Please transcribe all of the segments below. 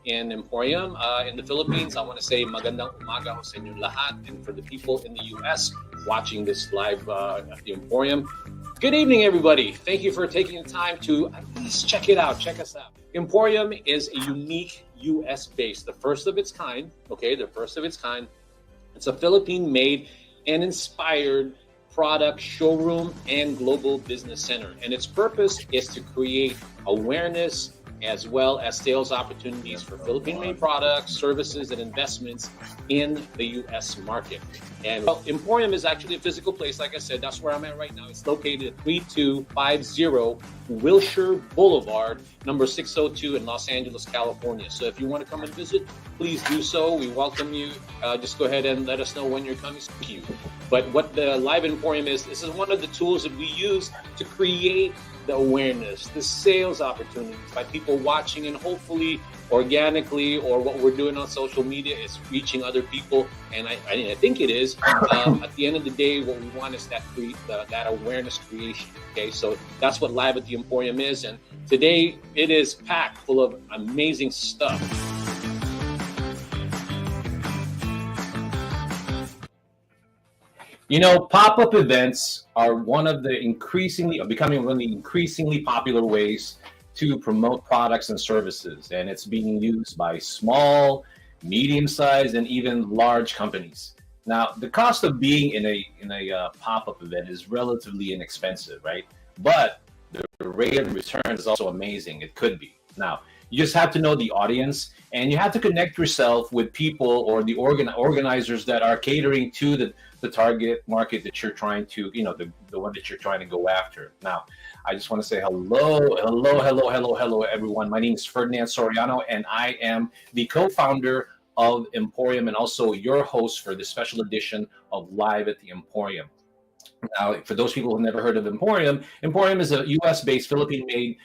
in EmPHorium in the Philippines. I want to say magandang umaga ho sa inyo lahat, and for the people in the US watching this live at the EmPHorium, good evening, everybody. Thank you for taking the time to at least check it out. Check us out. EmPHorium is a unique US based, the first of its kind. Okay, the first of its kind. It's a Philippine-made and inspired product showroom and global business center. And its purpose is to create awareness as well as sales opportunities for Philippine-made products, services, and investments in the U.S. market. And EmPHorium is actually a physical place. Like I said, that's where I'm at right now. It's located at 3250 Wilshire Boulevard, number 602 in Los Angeles, California. So if you want to come and visit, please do so. We welcome you. Just go ahead and let us know when you're coming. Thank you. But what the Live EmPHorium is, this is one of the tools that we use to create the awareness, the sales opportunities by people watching, and hopefully organically, or what we're doing on social media is reaching other people. And I think it is. At the end of the day, what we want is that awareness creation. Okay, so that's what Live at the EmPHorium is. And today it is packed full of amazing stuff. You know, pop-up events are becoming one of the increasingly popular ways to promote products and services, and it's being used by small, medium-sized, and even large companies. Now, the cost of being in a pop-up event is relatively inexpensive, right? But the rate of return is also amazing. It could be. Now, you just have to know the audience, and you have to connect yourself with people or the organizers that are catering to the target market that you're trying to, the one that you're trying to go after. Now, I just want to say hello, everyone. My name is Ferdinand Soriano, and I am the co-founder of EmPHorium and also your host for this special edition of Live at the EmPHorium. Now, for those people who've never heard of EmPHorium, EmPHorium is a US-based, Philippine-made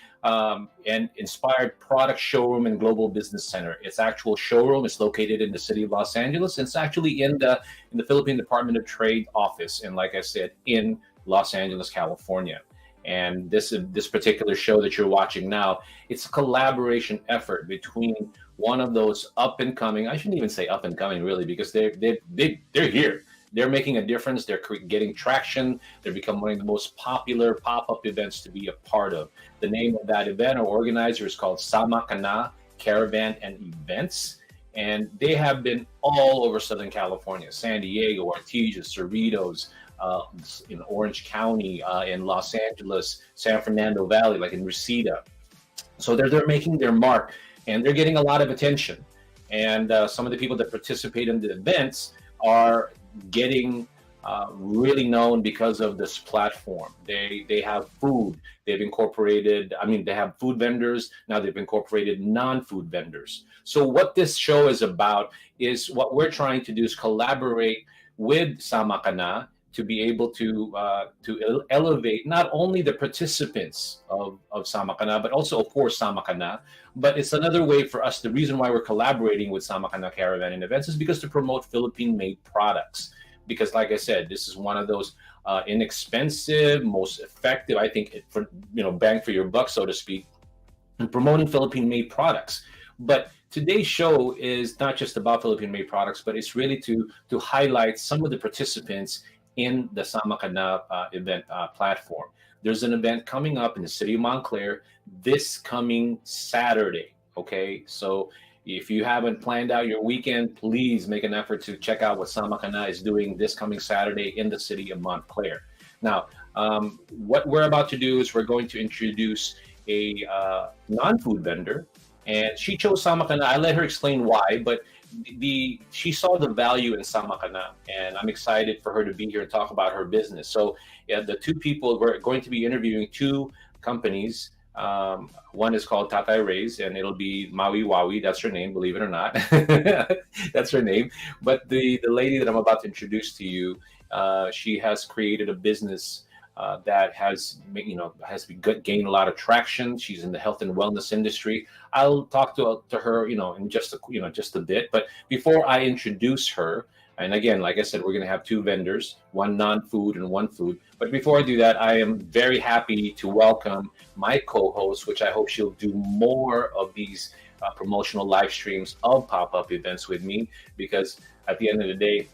and inspired product showroom and global business center. Its actual showroom is located in the city of Los Angeles. It's actually in the Philippine Department of Trade office, and like I said, in Los Angeles, California. And this particular show that you're watching now, it's a collaboration effort between one of those up and coming. I shouldn't even say up and coming really, because they're here. They're making a difference. They're getting traction. They're becoming one of the most popular pop-up events to be a part of. The name of that event or organizer is called Sama Ka Na Caravan and Events. And they have been all over Southern California, San Diego, Ortiz, Cerritos, in Orange County, in Los Angeles, San Fernando Valley, like in Reseda. So they're making their mark, and they're getting a lot of attention. And some of the people that participate in the events are getting really known because of this platform. They have food. They've incorporated, they have food vendors. Now they've incorporated non-food vendors. So what this show is about is what we're trying to do is collaborate with Sama Ka Na to be able to elevate not only the participants of Sama Ka Na, but also, of course, Sama Ka Na. But it's another way for us. The reason why we're collaborating with Sama Ka Na Caravan and Events is because to promote Philippine-made products. Because, like I said, this is one of those inexpensive, most effective, I think, for bang for your buck, so to speak, in promoting Philippine-made products. But today's show is not just about Philippine-made products, but it's really to highlight some of the participants in the Sama Ka Na event platform. There's an event coming up in the city of Montclair this coming Saturday. Okay, so if you haven't planned out your weekend, please make an effort to check out what Sama Ka Na is doing this coming Saturday in the city of Montclair. Now, what we're about to do is we're going to introduce a non-food vendor, and she chose Sama Ka Na. I let her explain why, but she saw the value in Sama Ka Na, and I'm excited for her to be here and talk about her business. So the two people, we're going to be interviewing two companies. One is called Tatay Ry, and it'll be Wawie. That's her name, believe it or not. That's her name. But the lady that I'm about to introduce to you, she has created a business that has gained a lot of traction. She's in the health and wellness industry. I'll talk to her, in just a bit. But before I introduce her, and again, like I said, we're going to have two vendors, one non-food and one food. But before I do that, I am very happy to welcome my co-host, which I hope she'll do more of these promotional live streams of pop-up events with me, because at the end of the day,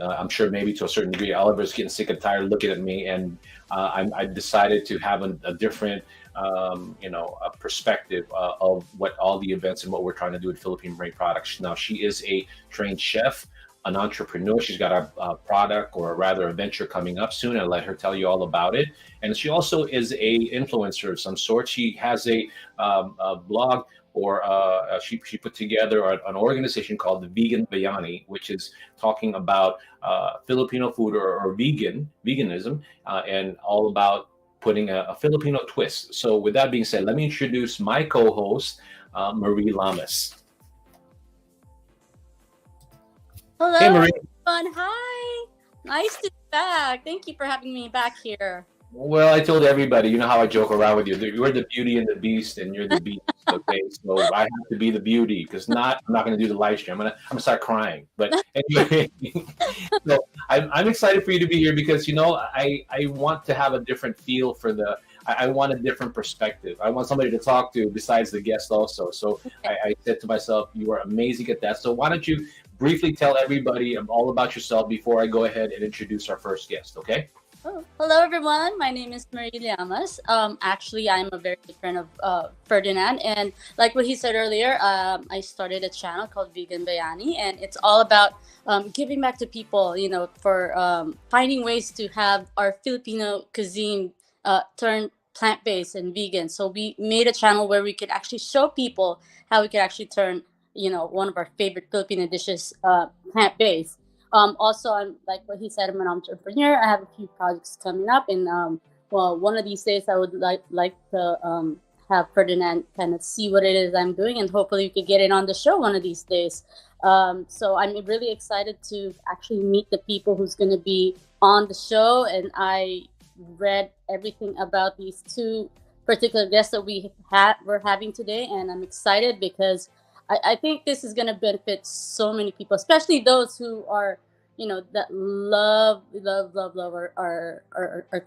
I'm sure maybe to a certain degree, Oliver's getting sick and tired looking at me, and I decided to have a different, a perspective of what all the events and what we're trying to do with Philippine Marine Products. Now, she is a trained chef, an entrepreneur. She's got a product, or rather a venture, coming up soon. I'll let her tell you all about it. And she also is a influencer of some sort. She has a blog, or she put together an organization called the Vegan Bayani, which is talking about Filipino food, or veganism, and all about putting a Filipino twist. So with that being said, let me introduce my co-host, Marie Lamas. Hello, Hey, Marie. everyone. Hi. Nice to be back. Thank you for having me back here. Well, I told everybody, you know how I joke around with you. You're the beauty and the beast, and you're the beast. Okay, so I have to be the beauty, because I'm not going to do the live stream. I'm gonna start crying. But anyway, so I'm excited for you to be here, because I want to have a different feel for I want a different perspective. I want somebody to talk to besides the guest also. So I said to myself, you are amazing at that. So why don't you briefly tell everybody all about yourself before I go ahead and introduce our first guest, okay? Oh, hello, everyone. My name is Marie Llamas. Actually, I'm a very good friend of Ferdinand. And like what he said earlier, I started a channel called Vegan Bayani. And it's all about giving back to people, for finding ways to have our Filipino cuisine turn plant-based and vegan. So we made a channel where we could actually show people how we could actually turn one of our favorite Filipino dishes plant-based. Also, I'm like what he said, I'm an entrepreneur. I have a few projects coming up, and one of these days I would like to have Ferdinand kind of see what it is I'm doing, and hopefully we could get it on the show one of these days. So I'm really excited to actually meet the people who's going to be on the show, and I read everything about these two particular guests that we're having today, and I'm excited because I think this is going to benefit so many people, especially those who are, that love our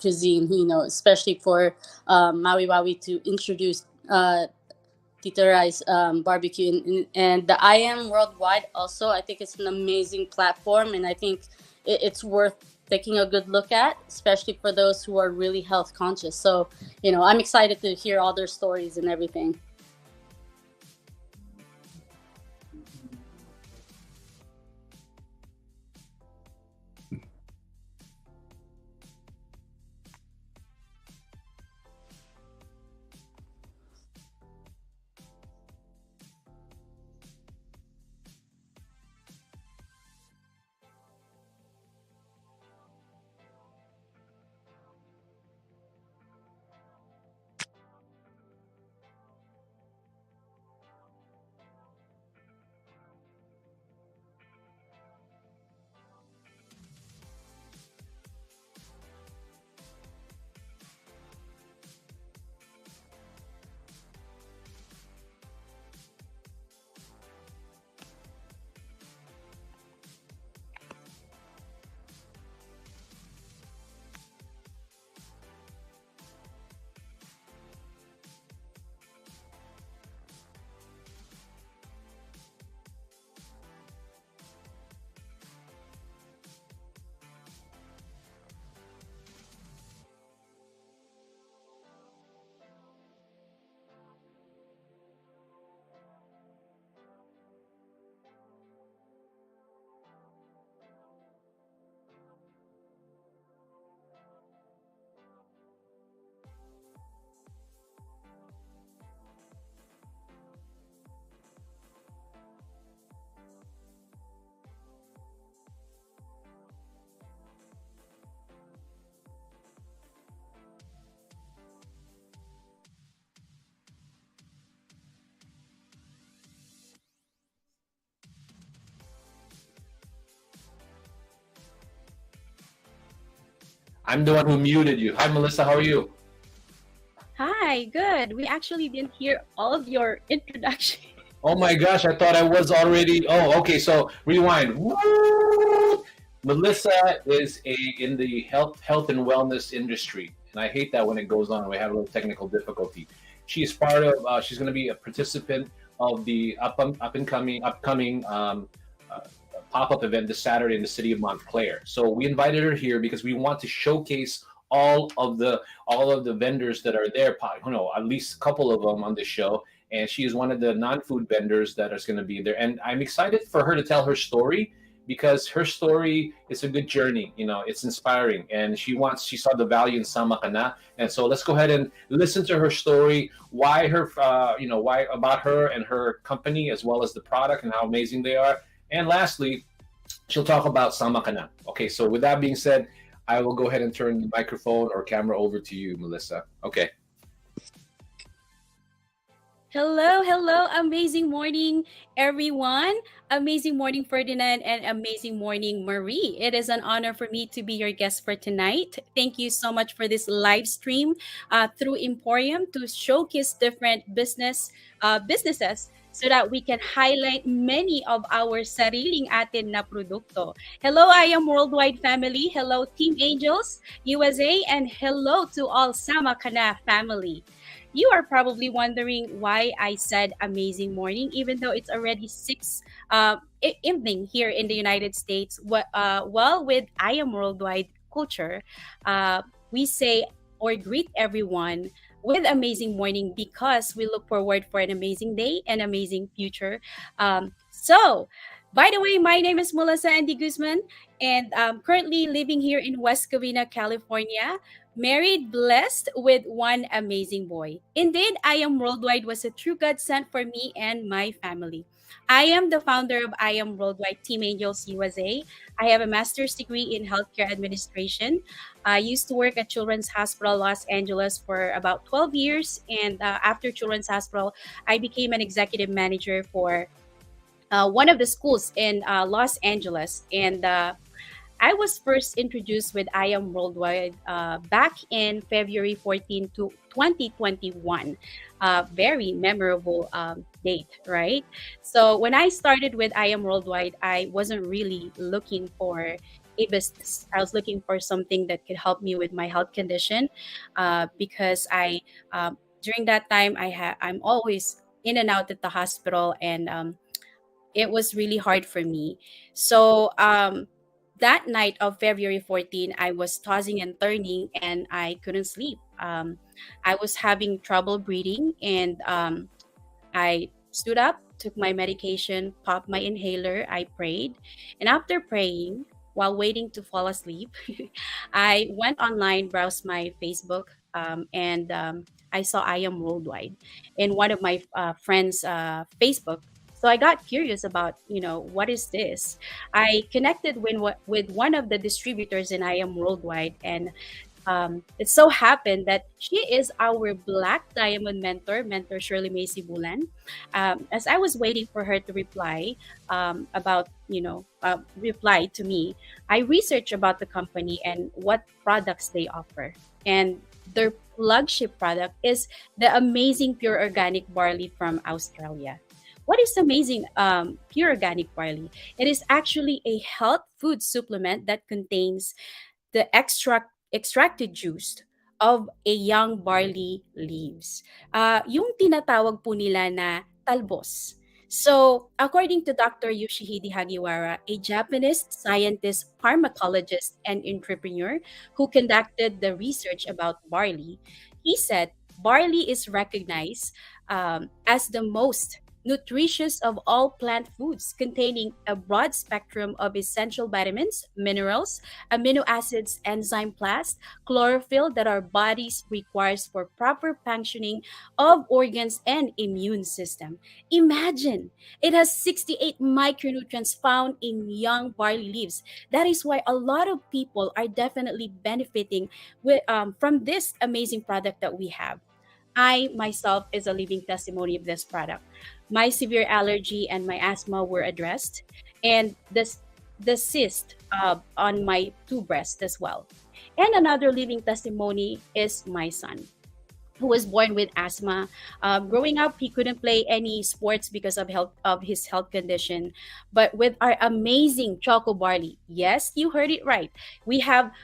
cuisine, especially for Wawie to introduce Tatay Ry's barbecue. And the IAM Worldwide also, I think it's an amazing platform, and I think it's worth taking a good look at, especially for those who are really health conscious. So, I'm excited to hear all their stories and everything. I'm the one who muted you. Hi, Melissa. How are you? Hi, good. We actually didn't hear all of your introduction. Oh my gosh, I thought I was already. Oh, okay. So rewind. Woo! Melissa is in the health and wellness industry, and I hate that when it goes on. We have a little technical difficulty. She is part of. She's going to be a participant of the upcoming pop-up event this Saturday in the city of Montclair. So we invited her here because we want to showcase all of the vendors that are there. At least a couple of them on the show. And she is one of the non-food vendors that is going to be there. And I'm excited for her to tell her story because her story is a good journey. It's inspiring, and she saw the value in Sama Kana. And so let's go ahead and listen to her story, why about her and her company, as well as the product and how amazing they are. And lastly, she'll talk about Sama Kana. Okay, so with that being said, I will go ahead and turn the microphone or camera over to you, Melissa. Okay. Hello, amazing morning, everyone. Amazing morning, Ferdinand, and amazing morning, Marie. It is an honor for me to be your guest for tonight. Thank you so much for this live stream through EmPHorium to showcase different businesses so that we can highlight many of our sariling atin na produkto. Hello, IAM Worldwide family. Hello, Team Angels USA, and hello to all Sama Kana family. You are probably wondering why I said amazing morning, even though it's already 6 evening here in the United States. Well, with IAM Worldwide culture, we say or greet everyone with amazing morning because we look forward for an amazing day and amazing future. So, by the way, my name is Melissa Andy Guzman, and I'm currently living here in West Covina, California. Married, blessed with one amazing boy. Indeed, IAM Worldwide was a true God sent for me and my family. I am the founder of IAM Worldwide Team Angels USA. I have a master's degree in healthcare administration. I used to work at Children's Hospital Los Angeles for about 12 years. And after Children's Hospital, I became an executive manager for one of the schools in Los Angeles. And I was first introduced with IAM Worldwide back in February 14 to 2021. Very memorable date, right? So when I started with IAM Worldwide, I wasn't really looking for a business. I was looking for something that could help me with my health condition because during that time I'm always in and out at the hospital, and it was really hard for me. So that night of February 14, I was tossing and turning and I couldn't sleep. I was having trouble breathing, and I stood up, took my medication, popped my inhaler, I prayed. And after praying, while waiting to fall asleep, I went online, browsed my Facebook, and I saw IAM Worldwide in one of my friends' Facebook. So I got curious about, what is this? I connected with one of the distributors in IAM Worldwide, and it so happened that she is our Black Diamond mentor Shirley Macy Bulan. As I was waiting for her to reply reply to me, I researched about the company and what products they offer. And their flagship product is the amazing pure organic barley from Australia. What is amazing pure organic barley? It is actually a health food supplement that contains the extracted juice of a young barley leaves. Yung tinatawag po nila na talbos. So, according to Dr. Yoshihide Hagiwara, a Japanese scientist, pharmacologist, and entrepreneur who conducted the research about barley, he said barley is recognized as the most nutritious of all plant foods, containing a broad spectrum of essential vitamins, minerals, amino acids, enzyme plast, chlorophyll that our bodies requires for proper functioning of organs and immune system. Imagine, it has 68 micronutrients found in young barley leaves. That is why a lot of people are definitely benefiting from this amazing product that we have. I myself is a living testimony of this product. My severe allergy and my asthma were addressed, and the cyst on my two breasts as well. And another living testimony is my son. who was born with asthma. Growing up, he couldn't play any sports because of his health condition. But with our amazing choco barley, yes, you heard it right. We have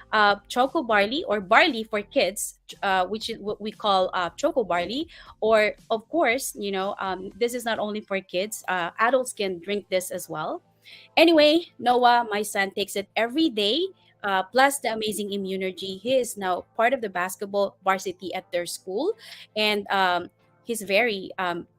choco barley, or barley for kids, which is what we call choco barley. Or of course, this is not only for kids. Adults can drink this as well. Anyway, Noah, my son, takes it every day. Plus the amazing immunergy. He is now part of the basketball varsity at their school, and he's very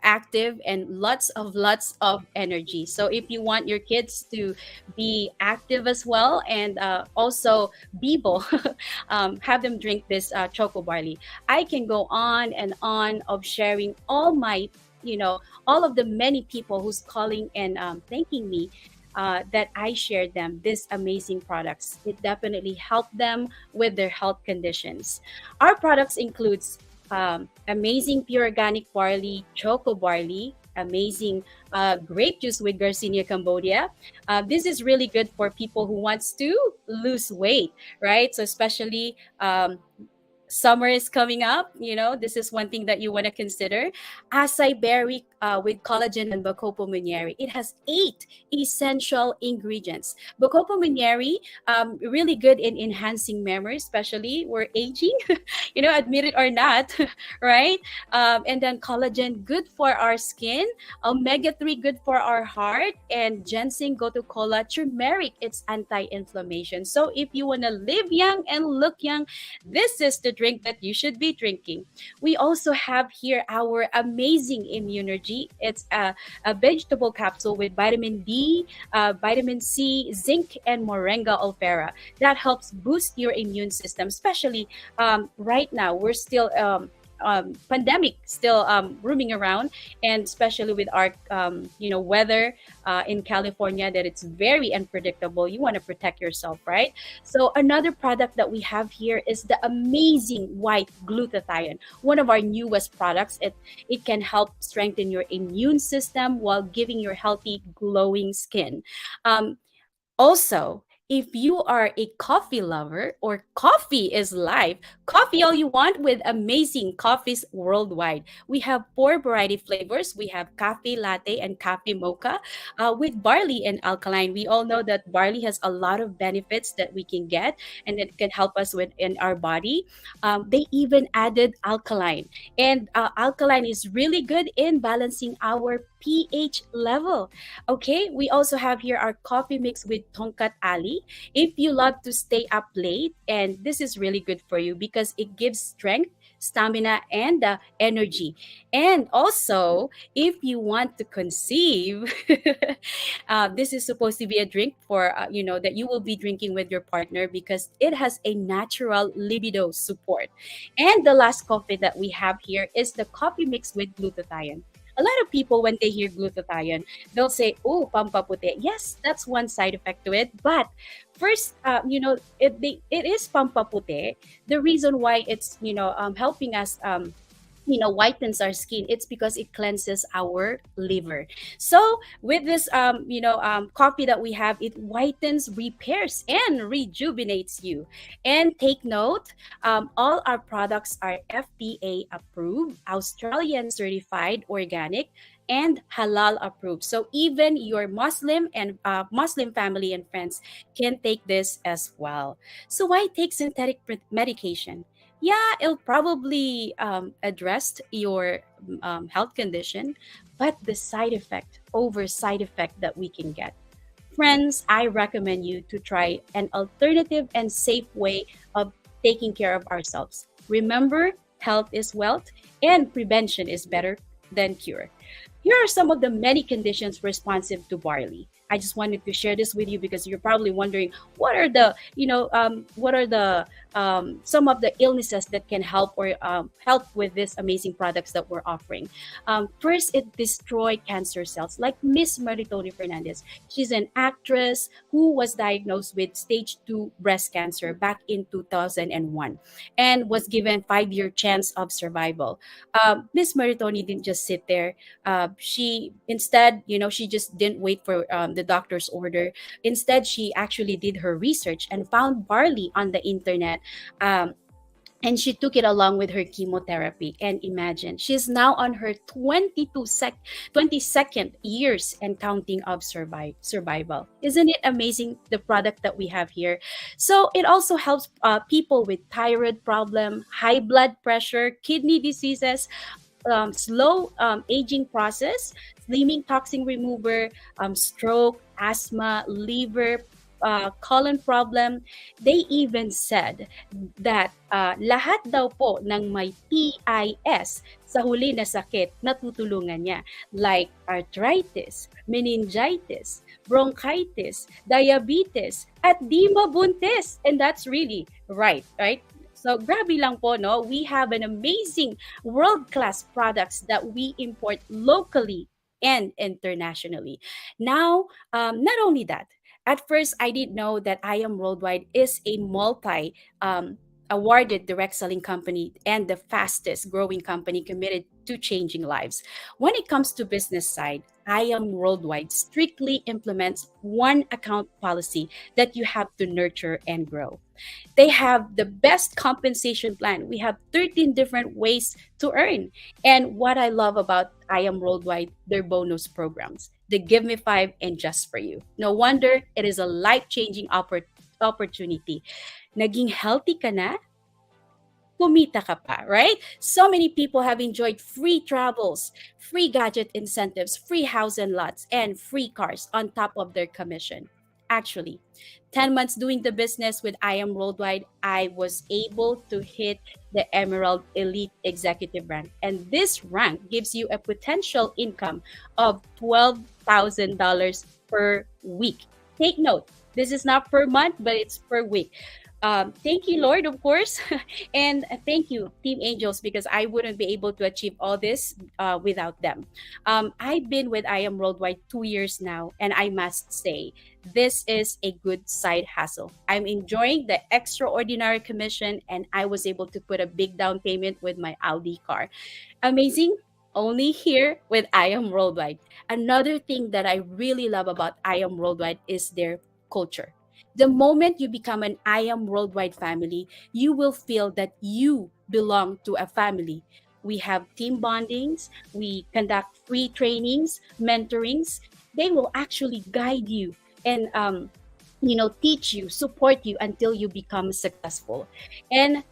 active and lots of energy. So if you want your kids to be active as well, and also Bibo, have them drink this choco barley. I can go on and on of sharing all of the many people who's calling and thanking me that I shared them these amazing products. It definitely helped them with their health conditions. Our products includes amazing pure organic barley, choco barley, amazing grape juice with Garcinia Cambodia. This is really good for people who wants to lose weight, right? So especially summer is coming up, this is one thing that you want to consider. Acai berry with collagen and Bacopa Munieri. It has 8 essential ingredients. Bacopa Munieri, really good in enhancing memory, especially we're aging, admit it or not, right? And then collagen, good for our skin. Omega-3, good for our heart. And ginseng, gotu kola, turmeric, it's anti-inflammation. So if you want to live young and look young, this is the drink that you should be drinking. We also have here our amazing immunergy. It's a vegetable capsule with vitamin D, vitamin C, zinc, and moringa olifera. That helps boost your immune system, especially right now. We're still pandemic still roaming around, and especially with our weather in California, that it's very unpredictable. You want to protect yourself, right? So another product that we have here is the amazing white glutathione, one of our newest products. It can help strengthen your immune system while giving your healthy glowing skin. Also, if you are a coffee lover, or coffee is life, coffee all you want with amazing coffees worldwide. We have 4 variety flavors. We have coffee latte and coffee mocha with barley and alkaline. We all know that barley has a lot of benefits that we can get, and it can help us with in our body. They even added alkaline, and alkaline is really good in balancing our pH level. Okay, we also have here our coffee mix with Tonkat Ali. If you love to stay up late, and this is really good for you because it gives strength, stamina, and energy. And also, if you want to conceive, this is supposed to be a drink for that you will be drinking with your partner, because it has a natural libido support. And the last coffee that we have here is the coffee mix with glutathione. A lot of people, when they hear glutathione, they'll say, "Oh, pampaputi." Yes, that's one side effect to it. But first, it is pampaputi. The reason why it's helping us whitens our skin, it's because it cleanses our liver. So with this coffee that we have, it whitens, repairs, and rejuvenates you. And take note, all our products are FDA approved, Australian certified, organic, and halal approved. So even your Muslim and Muslim family and friends can take this as well. So why take synthetic medication? Yeah, it'll probably address your health condition, but the side effect that we can get. Friends, I recommend you to try an alternative and safe way of taking care of ourselves. Remember, health is wealth, and prevention is better than cure. Here are some of the many conditions responsive to barley. I just wanted to share this with you because you're probably wondering what are the some of the illnesses that can help or help with these amazing products that we're offering. First, it destroys cancer cells, like Miss Maritoni Fernandez. She's an actress who was diagnosed with stage 2 breast cancer back in 2001 and was given 5-year chance of survival. Miss Maritoni didn't just sit there. She instead, she just didn't wait for the doctor's order. Instead, she actually did her research and found barley on the internet. and she took it along with her chemotherapy. And imagine, she's now on her 22nd years and counting of survival. Isn't it amazing, the product that we have here? So it also helps people with thyroid problem, high blood pressure, kidney diseases, slow aging process, slimming toxin remover, stroke, asthma, liver, colon problem. They even said that lahat daw po ng may PIS sa huli na sakit, natutulungan niya. Like arthritis, meningitis, bronchitis, diabetes, at di mabuntis. And that's really right, right? So grabe lang po, no? We have an amazing world-class products that we import locally and internationally. Now, not only that, at first I didn't know that IAM Worldwide is a multi awarded direct selling company and the fastest growing company committed to changing lives. When it comes to business side, IAM Worldwide strictly implements one account policy that you have to nurture and grow. They have the best compensation plan. We have 13 different ways to earn. And what I love about IAM Worldwide, their bonus programs, the Give Me Five and Just for You. No wonder it is a life-changing opportunity. Naging healthy ka na, kumita ka pa, right? So many people have enjoyed free travels, free gadget incentives, free house and lots, and free cars on top of their commission. Actually, 10 months doing the business with IAM Worldwide, I was able to hit the Emerald Elite Executive rank. And this rank gives you a potential income of $12,000 per week. Take note, this is not per month, but it's per week. Thank you, Lord, of course. And thank you, Team Angels, because I wouldn't be able to achieve all this without them. I've been with IAM Worldwide 2 years now, and I must say, this is a good side hustle. I'm enjoying the extraordinary commission, and I was able to put a big down payment with my Audi car. Amazing. Only here with IAM Worldwide. Another thing that I really love about IAM Worldwide is their culture. The moment you become an IAM Worldwide family, you will feel that you belong to a family. We have team bondings, we conduct free trainings, mentorings. They will actually guide you and teach you, support you until you become successful. And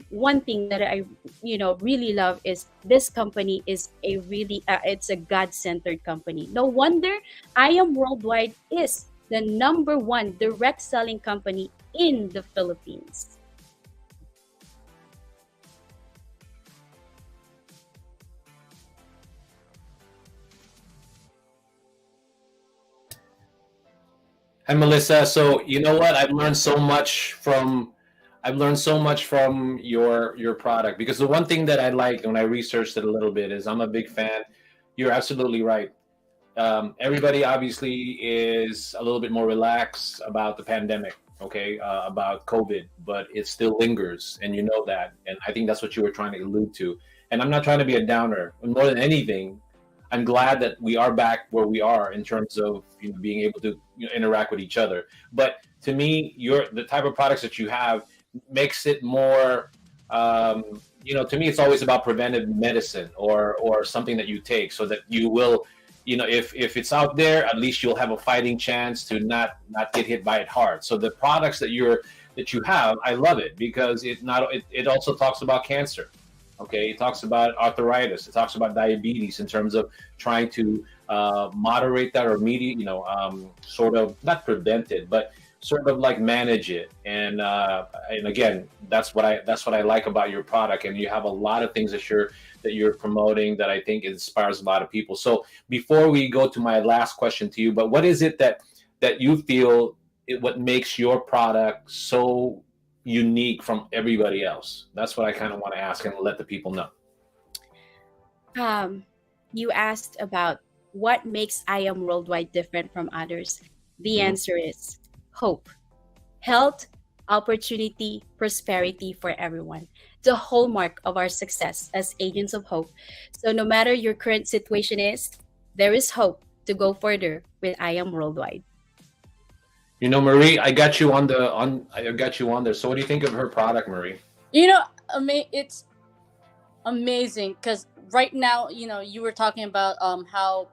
one thing that I really love is this company is a really it's a God-centered company. No wonder IAM Worldwide is the number one direct selling company in the Philippines. Hi, Melissa. So you know what? I've learned so much from your product, because the one thing that I like when I researched it a little bit is I'm a big fan. You're absolutely right. Everybody obviously is a little bit more relaxed about the pandemic, okay, about COVID, but it still lingers, and you know that. And I think that's what you were trying to allude to. And I'm not trying to be a downer. More than anything, I'm glad that we are back where we are in terms of being able to interact with each other. But to me, the type of products that you have makes it more. To me, it's always about preventive medicine or something that you take, so that you will. If it's out there, at least you'll have a fighting chance to not get hit by it hard. So the products that you have, I love it, because it also talks about cancer. Okay, it talks about arthritis. It talks about diabetes in terms of trying to moderate that or sort of not prevent it, but sort of like manage it. And again, that's what I like about your product. And you have a lot of things that you're promoting that I think inspires a lot of people. So before we go to my last question to you, but what is it that you feel what makes your product so unique from everybody else? That's what I kind of want to ask and let the people know. You asked about what makes IAM Worldwide different from others. The answer is hope, health, opportunity, prosperity for everyone. The hallmark of our success as agents of hope. So no matter your current situation is, there is hope to go further with IAM Worldwide. Marie, I got you on there. So what do you think of her product, Marie? it's amazing because right now, you were talking about how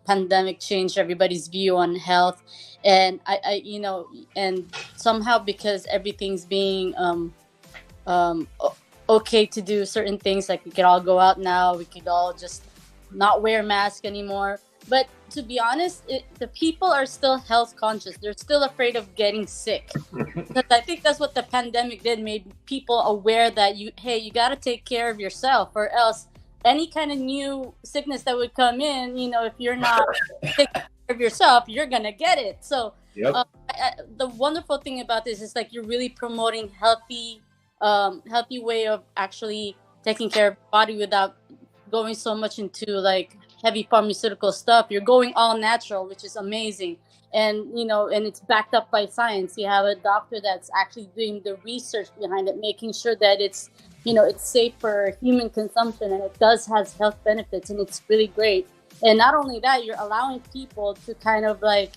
pandemic changed everybody's view on health, and and somehow because everything's being okay to do certain things, like we could all go out now, we could all just not wear masks anymore. But to be honest, the people are still health conscious. They're still afraid of getting sick. Because I think that's what the pandemic did, made people aware that you got to take care of yourself, or else any kind of new sickness that would come in, if you're not taking care of yourself, you're gonna get it. So Yep. the wonderful thing about this is like you're really promoting healthy way of actually taking care of your body without going so much into like heavy pharmaceutical stuff. You're going all natural, which is amazing. And and it's backed up by science. You have a doctor that's actually doing the research behind it, making sure that it's it's safe for human consumption, and it does has health benefits, and it's really great. And not only that, you're allowing people to kind of like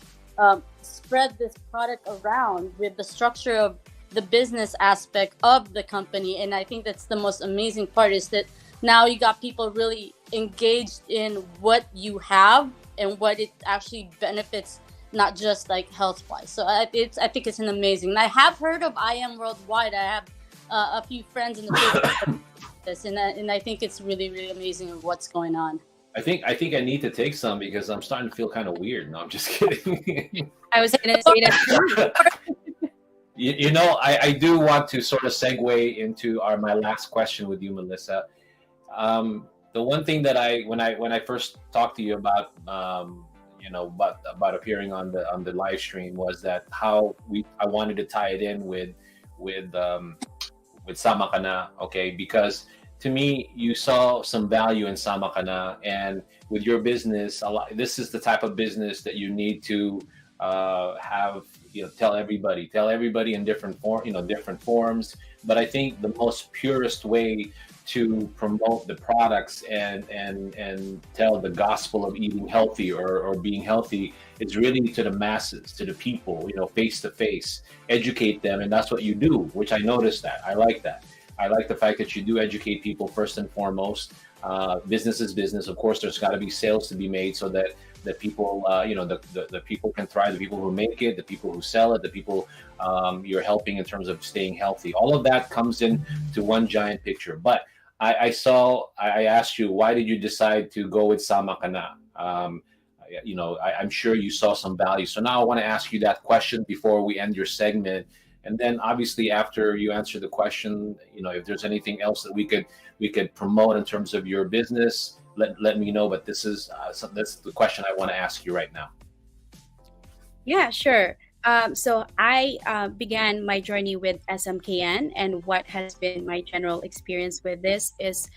spread this product around with the structure of the business aspect of the company. And I think that's the most amazing part, is that now you got people really engaged in what you have and what it actually benefits, not just like health wise. So I think it's an amazing. And I have heard of IAM Worldwide. I have a few friends in the field this, and I think it's really, really amazing what's going on. I think I need to take some because I'm starting to feel kind of weird. No, I'm just kidding. I was going to say that. I do want to sort of segue into my last question with you, Melissa. The one thing that when I first talked to you about about appearing on the live stream was that I wanted to tie it in with Sama Ka Na, okay? Because to me, you saw some value in Sama Ka Na, and with your business, this is the type of business that you need to have, tell everybody in different forms. But I think the most purest way to promote the products and tell the gospel of eating healthy or being healthy is really to the masses, to the people, face to face, educate them. And that's what you do, which I noticed that. I like that. I like the fact that you do educate people first and foremost. Business is business. Of course, there's got to be sales to be made so that the people, the people can thrive, the people who make it, the people who sell it, the people you're helping in terms of staying healthy. All of that comes into one giant picture. But I asked you, why did you decide to go with Sama Ka Na? I'm sure you saw some value. So now I want to ask you that question before we end your segment. And then obviously after you answer the question, if there's anything else that we could promote in terms of your business, let me know. But that's the question I want to ask you right now. Yeah, sure. So I began my journey with SMKN, and what has been my general experience with this is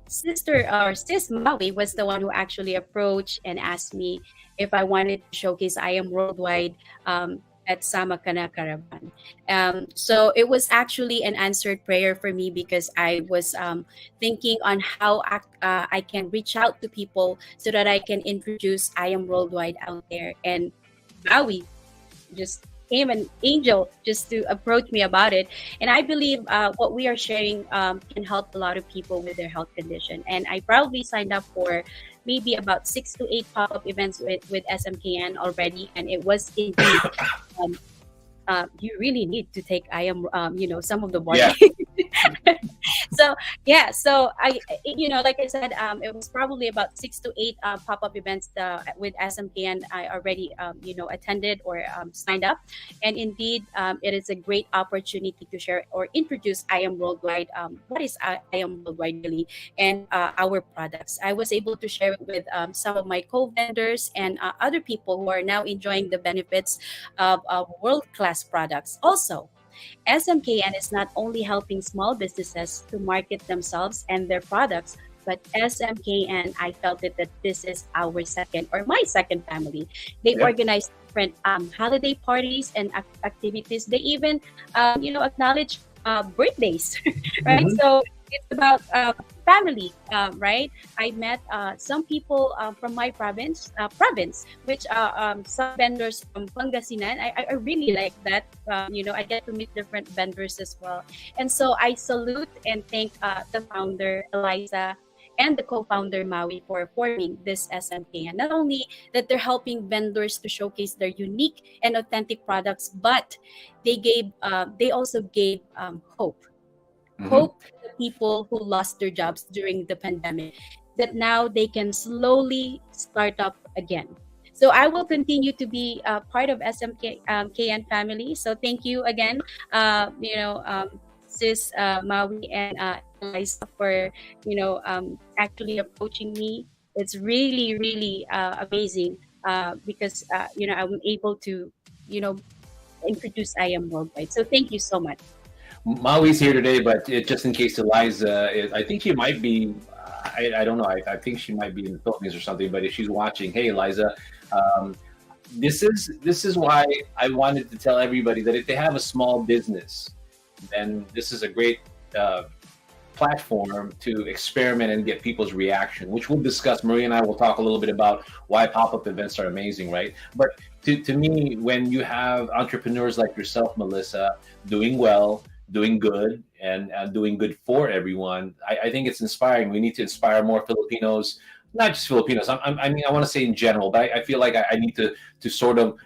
sis Wawie was the one who actually approached and asked me if I wanted to showcase IAM Worldwide at Sama Ka Na Caravan. So it was actually an answered prayer for me, because I was thinking on how I can reach out to people so that I can introduce IAM Worldwide out there. And Wawie just came an angel just to approach me about it. And I believe what we are sharing can help a lot of people with their health condition. And I probably signed up for maybe about 6 to 8 pop-up events with SMKN already. And it was indeed, you really need to take some of the body. Yeah. So I, like I said, it was probably about 6 to 8 pop-up events with SMKN I already attended or signed up. And indeed, it is a great opportunity to share or introduce IAM Worldwide. What is IAM Worldwide really, and our products. I was able to share it with some of my co-vendors and other people who are now enjoying the benefits of world-class products. Also, SMKN is not only helping small businesses to market themselves and their products, but SMKN, I felt it that this is my second family. They organize different holiday parties and activities. They even, acknowledge birthdays, right? Mm-hmm. So it's about family, right? I met some people from my province, which some vendors from Pangasinan. I really like that. I get to meet different vendors as well. And so I salute and thank the founder, Eliza, and the co-founder Maui for forming this SMK. And not only that they're helping vendors to showcase their unique and authentic products, but they also gave hope. Hope to the people who lost their jobs during the pandemic, that now they can slowly start up again. So I will continue to be part of SMK KN family. So thank you again, Sis Maui and Eliza for actually approaching me. It's really really amazing because I'm able to introduce IAM Worldwide. So thank you so much. Maui's here today, but just in case Eliza, I think she might be. I don't know. I think she might be in the Philippines or something. But if she's watching, hey Eliza, this is why I wanted to tell everybody that if they have a small business, then this is a great platform to experiment and get people's reaction, which we'll discuss. Maria and I will talk a little bit about why pop-up events are amazing, right? But to me, when you have entrepreneurs like yourself, Melissa, doing well, doing good, and doing good for everyone, I think it's inspiring. We need to inspire more Filipinos, not just Filipinos. I mean, I want to say in general, but I feel like I need to sort of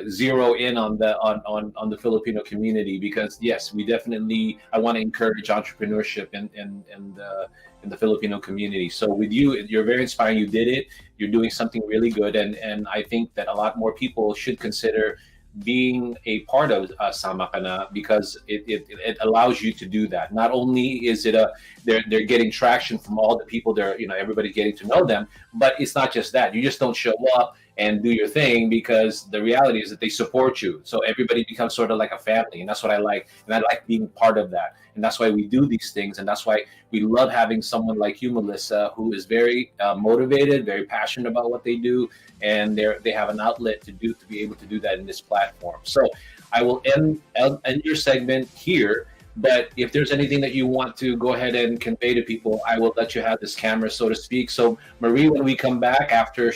zero in on the Filipino community, because yes, we definitely, I want to encourage entrepreneurship in the Filipino community. So with you, you're very inspiring. You did it. You're doing something really good, and I think that a lot more people should consider being a part of Sama Ka Na, because it allows you to do that. Not only is it they're getting traction from all the people there, everybody getting to know them, but it's not just that. You just don't show up and do your thing, because the reality is that they support you. So everybody becomes sort of like a family, and that's what I like. And I like being part of that. And that's why we do these things. And that's why we love having someone like you, Melissa, who is very motivated, very passionate about what they do. And they have an outlet to be able to do that in this platform. So I will end your segment here. But if there's anything that you want to go ahead and convey to people, I will let you have this camera, so to speak. So Marie, when we come back after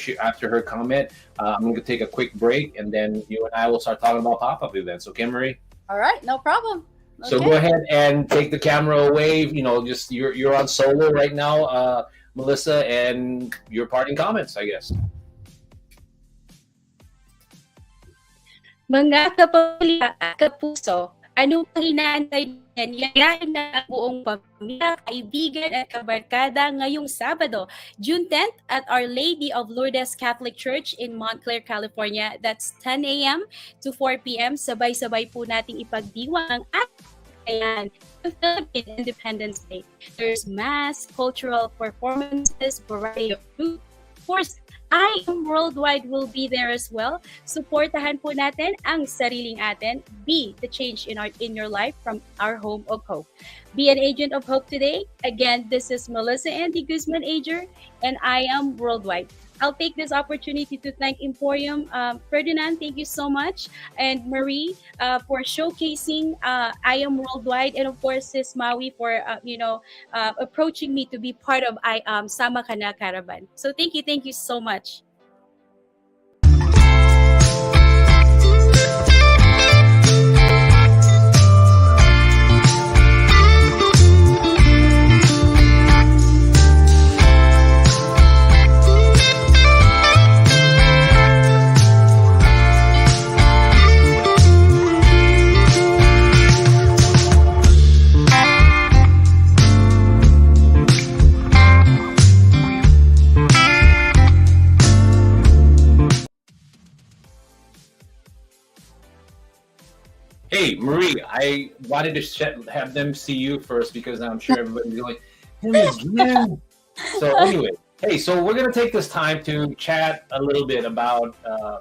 her comment, I'm going to take a quick break, and then you and I will start talking about pop-up events. Okay, Marie? All right, no problem. So go ahead and take the camera away. Just you're on solo right now, Melissa, and your parting comments, I guess. Mga kapamilya at kapuso, ano pang inaantay natin? Yayain na ang buong pamilya, kaibigan at kabarkada ngayong Sabado, June 10th at Our Lady of Lourdes Catholic Church in Montclair, California. That's 10 a.m. to 4 p.m. Sabay-sabay po nating ipagdiwang ang ayan, the Philippine Independence Day. There's mass, cultural performances, variety of food. Of course, IAM Worldwide will be there as well. Supportahan po natin ang sariling atin. Be the change in your life from our home of hope. Be an agent of hope today. Again, this is Melissa Andy Guzman, Ager, and IAM Worldwide. I'll take this opportunity to thank EmPHorium. Ferdinand, thank you so much. And Marie for showcasing IAM Worldwide. And of course, Sis Maui for, approaching me to be part of Sama Ka Na Caravan. So thank you so much. Hey, Marie, I wanted to have them see you first, because I'm sure everybody's going, him again. So anyway, hey, so we're going to take this time to chat a little bit about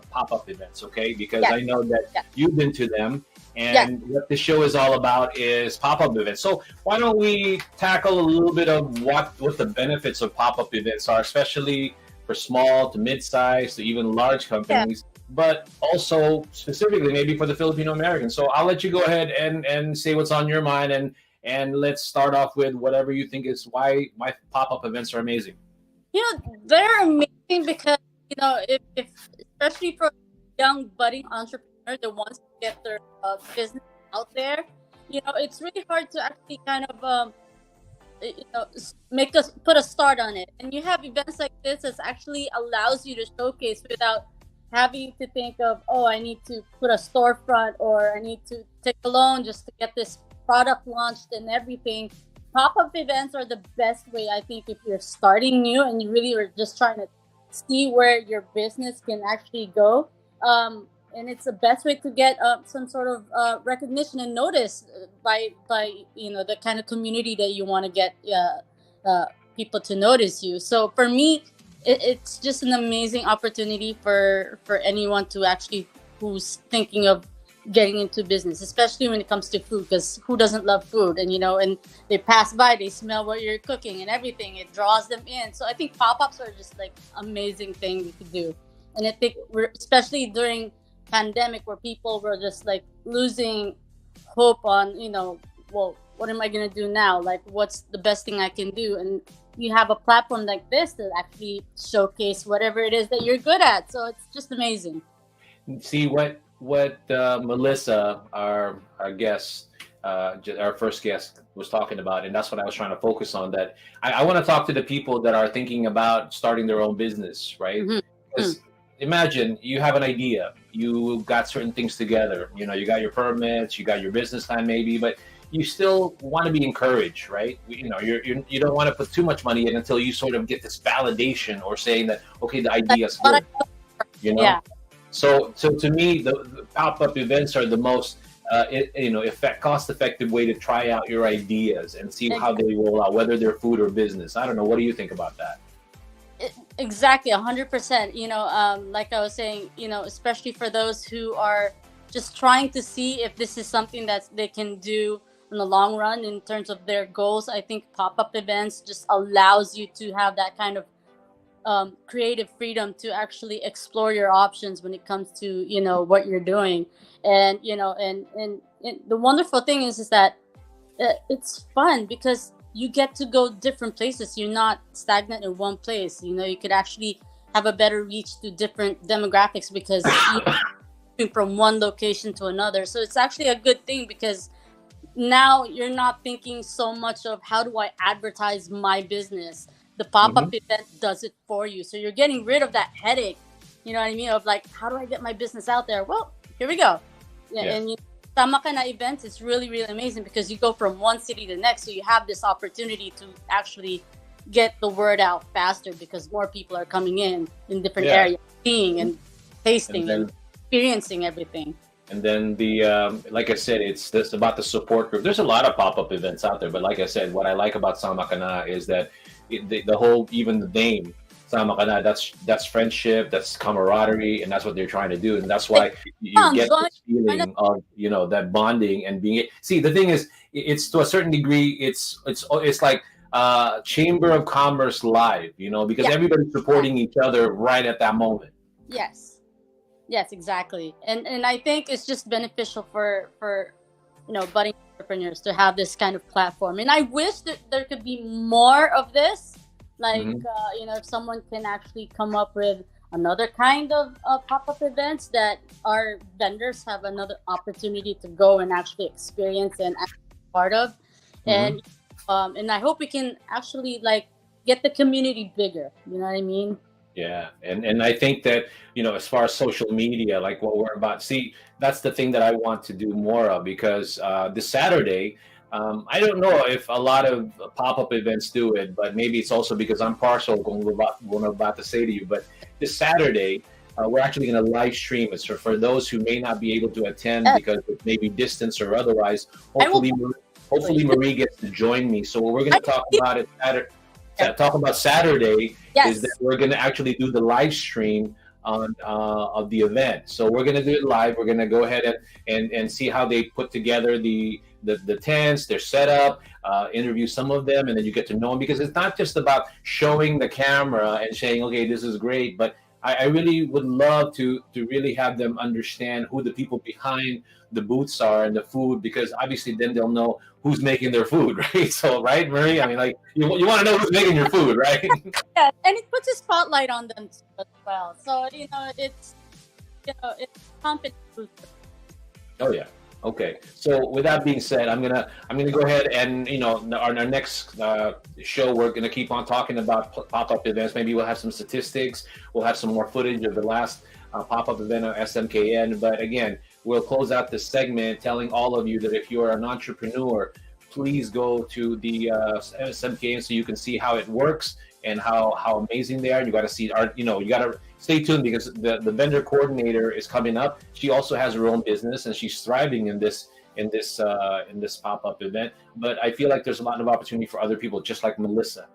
pop-up events, okay? Because I know that you've been to them, and what the show is all about is pop-up events. So why don't we tackle a little bit of what the benefits of pop-up events are, especially for small to mid-size to even large companies. But also specifically maybe for the Filipino Americans. So I'll let you go ahead and say what's on your mind, And let's start off with whatever you think is why pop-up events are amazing. They're amazing because if especially for young budding entrepreneur that wants to get their business out there, it's really hard to actually kind of make us put a start on it. And you have events like this that actually allows you to showcase without having to think of, oh, I need to put a storefront or I need to take a loan just to get this product launched and everything. Pop-up events are the best way, I think, if you're starting new and you really are just trying to see where your business can actually go. And it's the best way to get some sort of recognition and notice by the kind of community that you want to get people to notice you. So for me, it's just an amazing opportunity for anyone to actually who's thinking of getting into business, especially when it comes to food, because who doesn't love food? And and they pass by, they smell what you're cooking and everything, it draws them in. So I think pop-ups are just like amazing thing we could do. And I think especially during pandemic where people were just like losing hope on well, what am I gonna do now, like what's the best thing I can do, and you have a platform like this that actually showcase whatever it is that you're good at. So it's just amazing. See what Melissa, our guest, our first guest, was talking about, and that's what I was trying to focus on. That I want to talk to the people that are thinking about starting their own business, right? Because imagine you have an idea, you got certain things together, you got your permits, you got your business plan maybe, but you still want to be encouraged, right? You don't want to put too much money in until you sort of get this validation or saying that, okay, the idea is good, Yeah. So to me, the pop-up events are the most cost-effective way to try out your ideas and see how they roll out, whether they're food or business. I don't know. What do you think about that? Exactly, 100%. Like I was saying, especially for those who are just trying to see if this is something that they can do in the long run in terms of their goals. I think pop-up events just allows you to have that kind of creative freedom to actually explore your options when it comes to what you're doing. And and the wonderful thing is that it's fun because you get to go different places. You're not stagnant in one place. You could actually have a better reach to different demographics because you're from one location to another. So it's actually a good thing because now you're not thinking so much of how do I advertise my business. The pop-up event does it for you. So you're getting rid of that headache, you know what I mean, of like, how do I get my business out there? Well, here we go. Yeah. And Tama Ka Na events, it's really, really amazing because you go from one city to the next. So you have this opportunity to actually get the word out faster because more people are coming in different areas, seeing and tasting and experiencing everything. And then like I said, it's just about the support group. There's a lot of pop-up events out there, but like I said, what I like about Tama Ka Na is that the whole, even the name Tama Ka Na, that's friendship, that's camaraderie, and that's what they're trying to do, and that's why you get this feeling of that bonding and being. See, the thing is, it's to a certain degree, it's like Chamber of Commerce live, because everybody's supporting each other right at that moment. Yes, exactly. And I think it's just beneficial for budding entrepreneurs to have this kind of platform. And I wish that there could be more of this. Like, if someone can actually come up with another kind of pop-up events that our vendors have another opportunity to go and actually experience and actually be part of. And I hope we can actually get the community bigger. You know what I mean? Yeah, and I think that as far as social media, like what we're about, see, that's the thing that I want to do more of because this Saturday, I don't know if a lot of pop-up events do it, but maybe it's also because I'm partial what I'm about to say to you. But this Saturday, we're actually going to live stream it. So for those who may not be able to attend because it may be distance or otherwise, hopefully Marie gets to join me. So what we're going to talk about it Saturday is that we're going to actually do the live stream of the event. So we're going to do it live. We're going to go ahead and see how they put together the tents, their setup, interview some of them, and then you get to know them, because it's not just about showing the camera and saying, okay, this is great, but I really would love to really have them understand who the people behind the booths are and the food, because obviously then they'll know who's making their food, right? So, right, Marie? I mean, like, you want to know who's making your food, right? Yeah, and it puts a spotlight on them too as well. So it's it's confidence booster. Oh yeah. Okay. So with that being said, I'm gonna go ahead and our next show, we're gonna keep on talking about pop-up events. Maybe we'll have some statistics. We'll have some more footage of the last pop-up event at SMKN. But again, we'll close out this segment telling all of you that if you're an entrepreneur, please go to the SMKN so you can see how it works and how amazing they are. You got to see you got to stay tuned, because the vendor coordinator is coming up. She also has her own business and she's thriving in this pop-up event. But I feel like there's a lot of opportunity for other people, just like Melissa,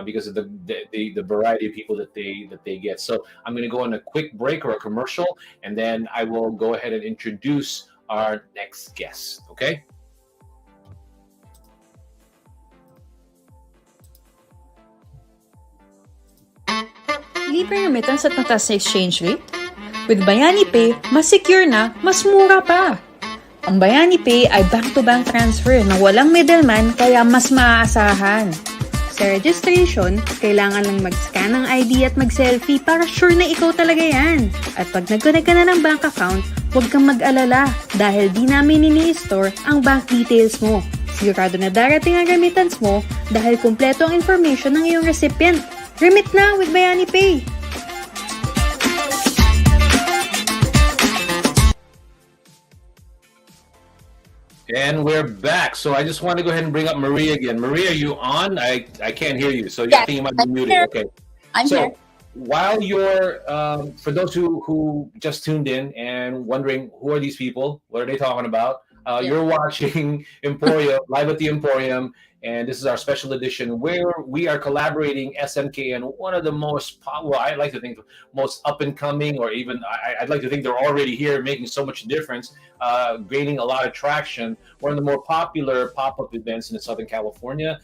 because of the variety of people that they get. So I'm going to go on a quick break or a commercial, and then I will go ahead and introduce our next guest. Okay. Libre remittance at mataas na exchange rate? With Bayani Pay, mas secure na, mas mura pa! Ang Bayani Pay ay bank-to-bank transfer na walang middleman, kaya mas maaasahan. Sa registration, kailangan lang mag-scan ng ID at mag-selfie para sure na ikaw talaga yan. At pag nag-connect ka na ng bank account, huwag kang mag-alala dahil di namin ini-store ang bank details mo. Sigurado na darating ang remittance mo dahil kumpleto ang information ng iyong recipient. Remit na with Bayani Pay! And we're back. So I just want to go ahead and bring up Marie again. Marie, are you on? I can't hear you. So Yes, I think you might be muted. here. Okay. I'm so here. while you're, for those who just tuned in and wondering who are these people, what are they talking about? You're watching EmPHorium, live at the EmPHorium, and this is our special edition where we are collaborating SMK and one of the most, well, I like to think most up and coming, or even I'd like to think they're already here making so much difference, gaining a lot of traction. One of the more popular pop-up events in Southern California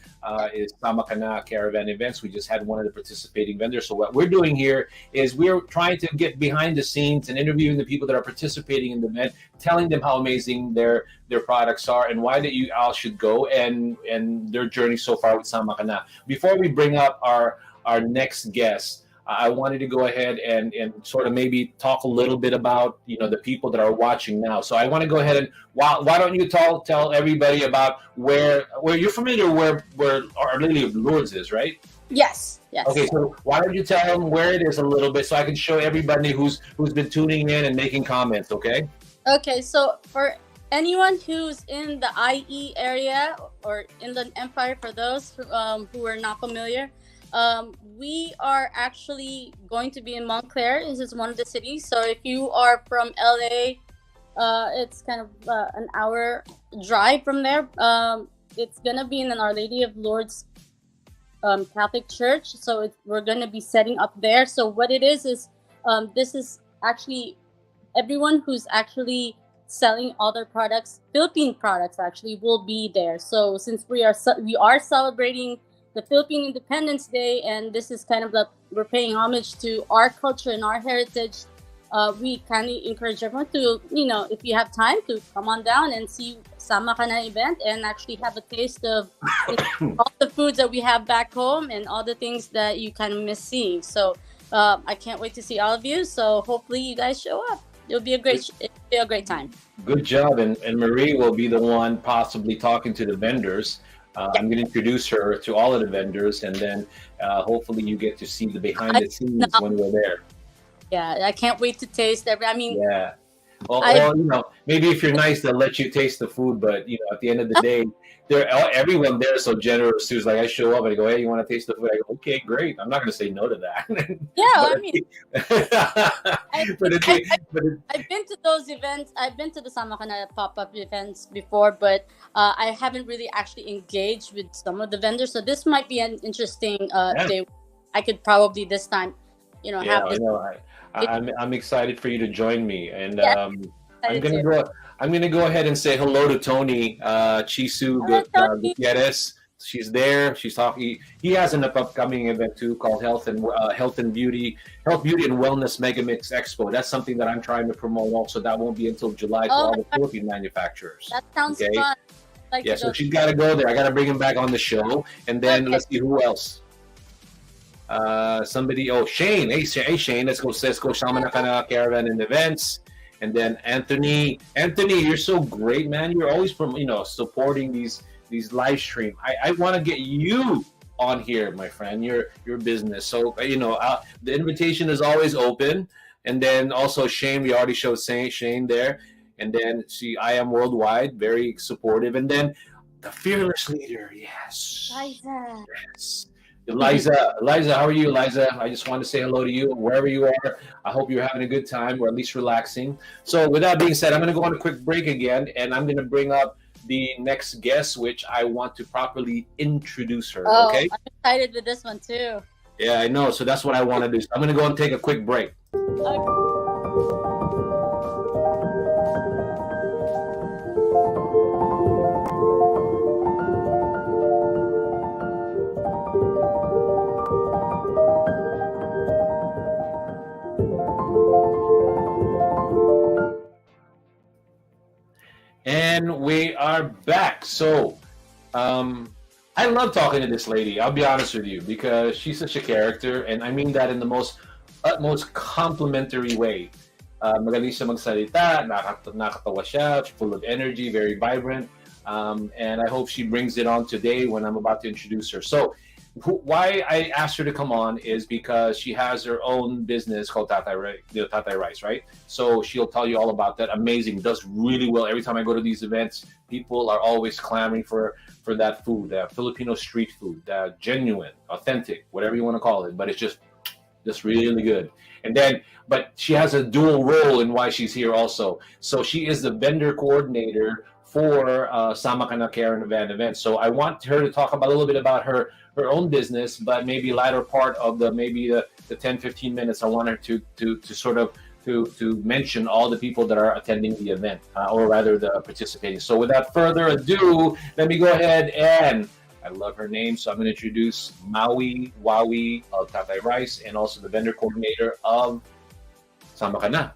is Tamakana Caravan events. We just had one of the participating vendors. So what we're doing here is we're trying to get behind the scenes and interviewing the people that are participating in the event, telling them how amazing their products are and why that you all should go, and their journey so far with Samakana. Before we bring up our next guest, I wanted to go ahead and sort of maybe talk a little bit about the people that are watching now. So I want to go ahead and why don't you tell everybody about where you're familiar, where Our Lady of Lourdes is, right? Yes. Okay, so why don't you tell them where it is a little bit so I can show everybody who's been tuning in and making comments, okay? Okay, so for anyone who's in the IE area or in the Empire, for those who are not familiar, we are actually going to be in Montclair. This is one of the cities. So if you are from LA, it's kind of an hour drive from there. It's gonna be in an Our Lady of Lourdes Catholic Church. So we're gonna be setting up there. So what it is this is actually everyone who's actually selling all their products, Philippine products, actually will be there. So since we are celebrating the Philippine Independence Day, and this is kind of we're paying homage to our culture and our heritage, we kind of encourage everyone to, if you have time, to come on down and see Sama Ka Na event and actually have a taste of all the foods that we have back home and all the things that you kind of miss seeing. So I can't wait to see all of you. So hopefully you guys show up. It'll be a great time. Good job. And Marie will be the one possibly talking to the vendors. I'm going to introduce her to all of the vendors, and then hopefully you get to see the behind the scenes when we're there. Yeah, I can't wait to taste yeah. Or maybe if you're nice, they'll let you taste the food. But at the end of the day, everyone there is so generous too. It's like I show up and I go, "Hey, you want to taste the food?" I go, "Okay, great." I'm not going to say no to that. I've been to those events. I've been to the Sama Ka Na pop-up events before, but I haven't really actually engaged with some of the vendors. So this might be an interesting day. I could probably this time, have this. I'm excited for you to join me, and I'm gonna go ahead and say hello to Tony Chisu Gutierrez. she's there. She's talking. He has an upcoming event too called Health Beauty and Wellness Mega Mix Expo. That's something that I'm trying to promote also. That won't be until July for all the Philippine manufacturers. That sounds fun. Yeah, so she's got to go there. I got to bring him back on the show, and then let's see who else. Somebody. Oh, Shane. Hey, Shane. Let's go. Sama na ka na Caravan and events. And then Anthony, you're so great, man. You're always supporting these live stream. I want to get you on here, my friend. Your business. So the invitation is always open. And then also Shane, we already showed Shane there. And then IAM Worldwide, very supportive. And then the fearless leader, yes. Liza. Yes. Eliza, how are you, Eliza? I just want to say hello to you wherever you are. I hope you're having a good time or at least relaxing. So with that being said, I'm going to go on a quick break again, and I'm going to bring up the next guest, which I want to properly introduce her. Okay? I'm excited with this one too. Yeah, I know. So that's what I want to do. So I'm going to go and take a quick break. Okay. And we are back. So, I love talking to this lady. I'll be honest with you because she's such a character, and I mean that in the utmost complimentary way. Magaling siya magsalita, nakakatawa siya, full of energy, very vibrant, and I hope she brings it on today when I'm about to introduce her. So, why I asked her to come on is because she has her own business called Tatay Ry, right? So she'll tell you all about that. Amazing, does really well. Every time I go to these events, people are always clamoring for that food, that Filipino street food, that genuine, authentic, whatever you want to call it. But it's just really good. And then, but she has a dual role in why she's here also. So she is the vendor coordinator for Sama Ka Na Caravan event. So I want her to talk about a little bit about her own business, but maybe latter part of the 10-15 minutes, I want her to sort of to mention all the people that are attending the event, or rather the participating. So without further ado, let me go ahead and I love her name, so I'm going to introduce Wawie of Tatay Ry and also the vendor coordinator of Sama Ka Na.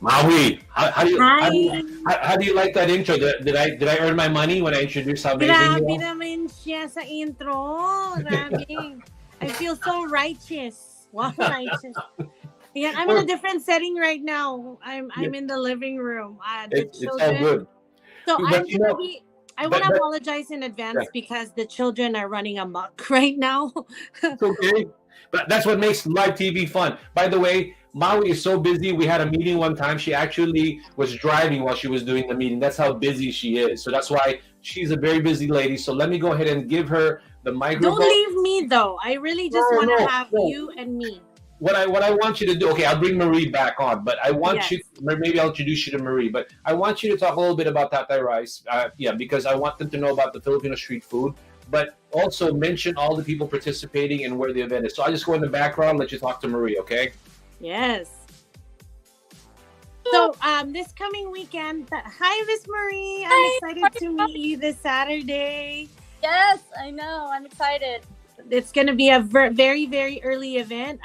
Maui, how do you like that intro? Did I earn my money when I introduced how amazing you are? Grabe naman siya sa intro. Grabe. I feel so righteous. Wow, righteous. Yeah, I'm in a different setting right now. I'm in the living room. It's all good. So I want to apologize in advance because the children are running amok right now. It's okay. But that's what makes live TV fun. By the way, Maui is so busy. We had a meeting one time. She actually was driving while she was doing the meeting. That's how busy she is. So that's why she's a very busy lady. So let me go ahead and give her the microphone. Don't leave me though. I really just want to have you and me. What I want you to do, okay, I'll bring Marie back on, but I want you, maybe I'll introduce you to Marie, but I want you to talk a little bit about Tatay Ry, because I want them to know about the Filipino street food, but also mention all the people participating and where the event is. So I'll just go in the background, let you talk to Marie, okay? Yes. So this coming weekend, hi Miss Marie, I'm excited to meet you this Saturday. Yes, I know, I'm excited. It's going to be a very, very early event.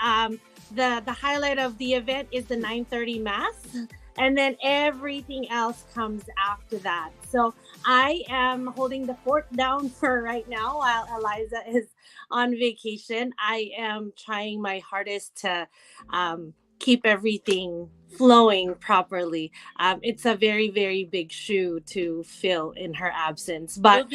The highlight of the event is the 9:30 mass, and then everything else comes after that. So I am holding the fort down for right now while Eliza is on vacation. I am trying my hardest to keep everything flowing properly. It's a very, very big shoe to fill in her absence, but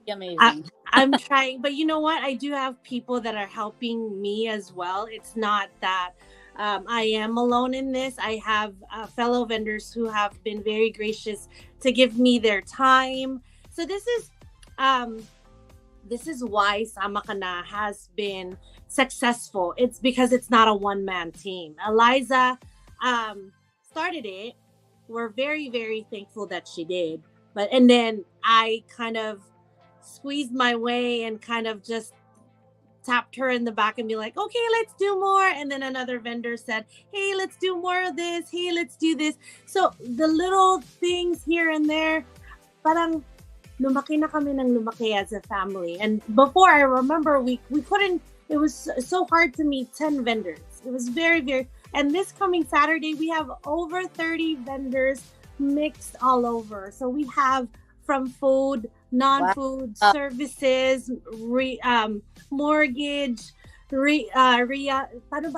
amazing. I'm trying, but you know what? I do have people that are helping me as well. It's not that I am alone in this. I have fellow vendors who have been very gracious to give me their time. So this is why Sama Ka Na has been successful. It's because it's not a one-man team. Eliza started it. We're very, very thankful that she did. And then I kind of squeezed my way and kind of just tapped her in the back and be like, okay, let's do more. And then another vendor said, hey, let's do more of this. Hey, let's do this. So the little things here and there, parang lumaki na kami ng lumaki as a family. And before, I remember we couldn't, it was so hard to meet 10 vendors. It was very, very, and this coming Saturday, we have over 30 vendors mixed all over. So we have from food, non-food, services, mortgage, paano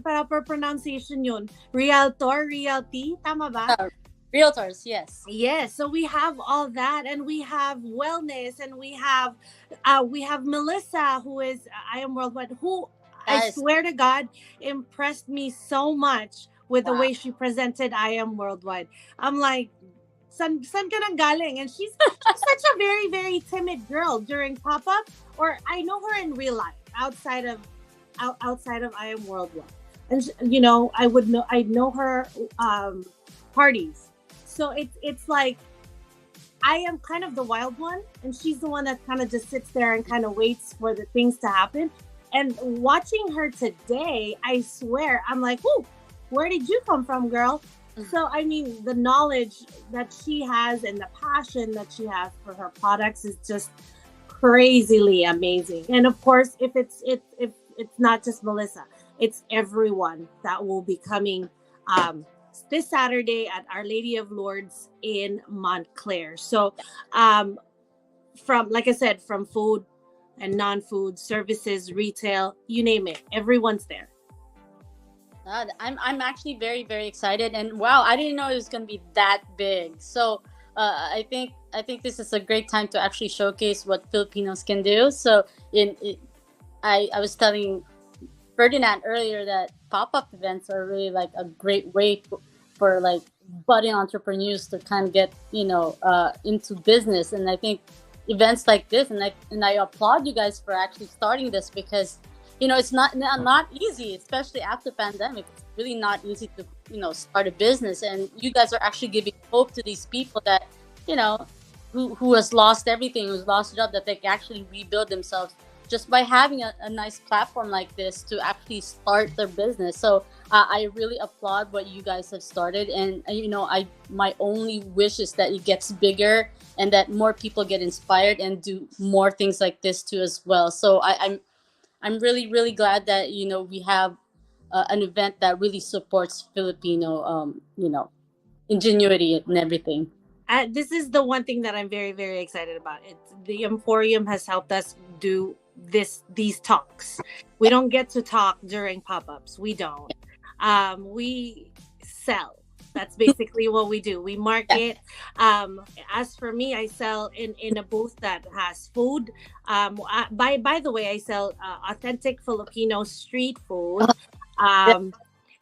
ba pronunciation yun? Realty, tama ba? Realtors, yes. Yes, so we have all that, and we have wellness, and we have Melissa, who is IAM Worldwide, who I swear to God impressed me so much with the way she presented IAM Worldwide. I'm like, san ka nang galing? And she's such a very, very timid girl during pop-up, or I know her in real life outside of IAM Worldwide, and you know, I know her parties. So it's like I am kind of the wild one, and she's the one that kind of just sits there and kind of waits for the things to happen. And watching her today, I swear, I'm like, whoo, where did you come from, girl? So, I mean, the knowledge that she has and the passion that she has for her products is just crazily amazing. And of course, if it's not just Melissa, it's everyone that will be coming this Saturday at Our Lady of Lourdes in Montclair. So, from, like I said, from food and non-food, services, retail, you name it, everyone's there. I'm actually very, very excited, and wow, I didn't know it was going to be that big. So I think this is a great time to actually showcase what Filipinos can do. So I was telling Ferdinand earlier that pop-up events are really like a great way for like budding entrepreneurs to kind of get, you know, into business. And I think events like this, and I applaud you guys for actually starting this, because, you know, it's not easy, especially after pandemic. It's really not easy to, you know, start a business, and you guys are actually giving hope to these people that, you know, who has lost everything, who's lost a job, that they can actually rebuild themselves just by having a nice platform like this to actually start their business. So I really applaud what you guys have started, and you know, my only wish is that it gets bigger and that more people get inspired and do more things like this too as well. So I'm really, really glad that, you know, we have an event that really supports Filipino, you know, ingenuity and everything. This is the one thing that I'm very, very excited about. The EmPHorium has helped us do these talks. We don't get to talk during pop-ups. We don't. We sell. That's basically what we do. We market. As for me, I sell in a booth that has food. By the way, I sell authentic Filipino street food. And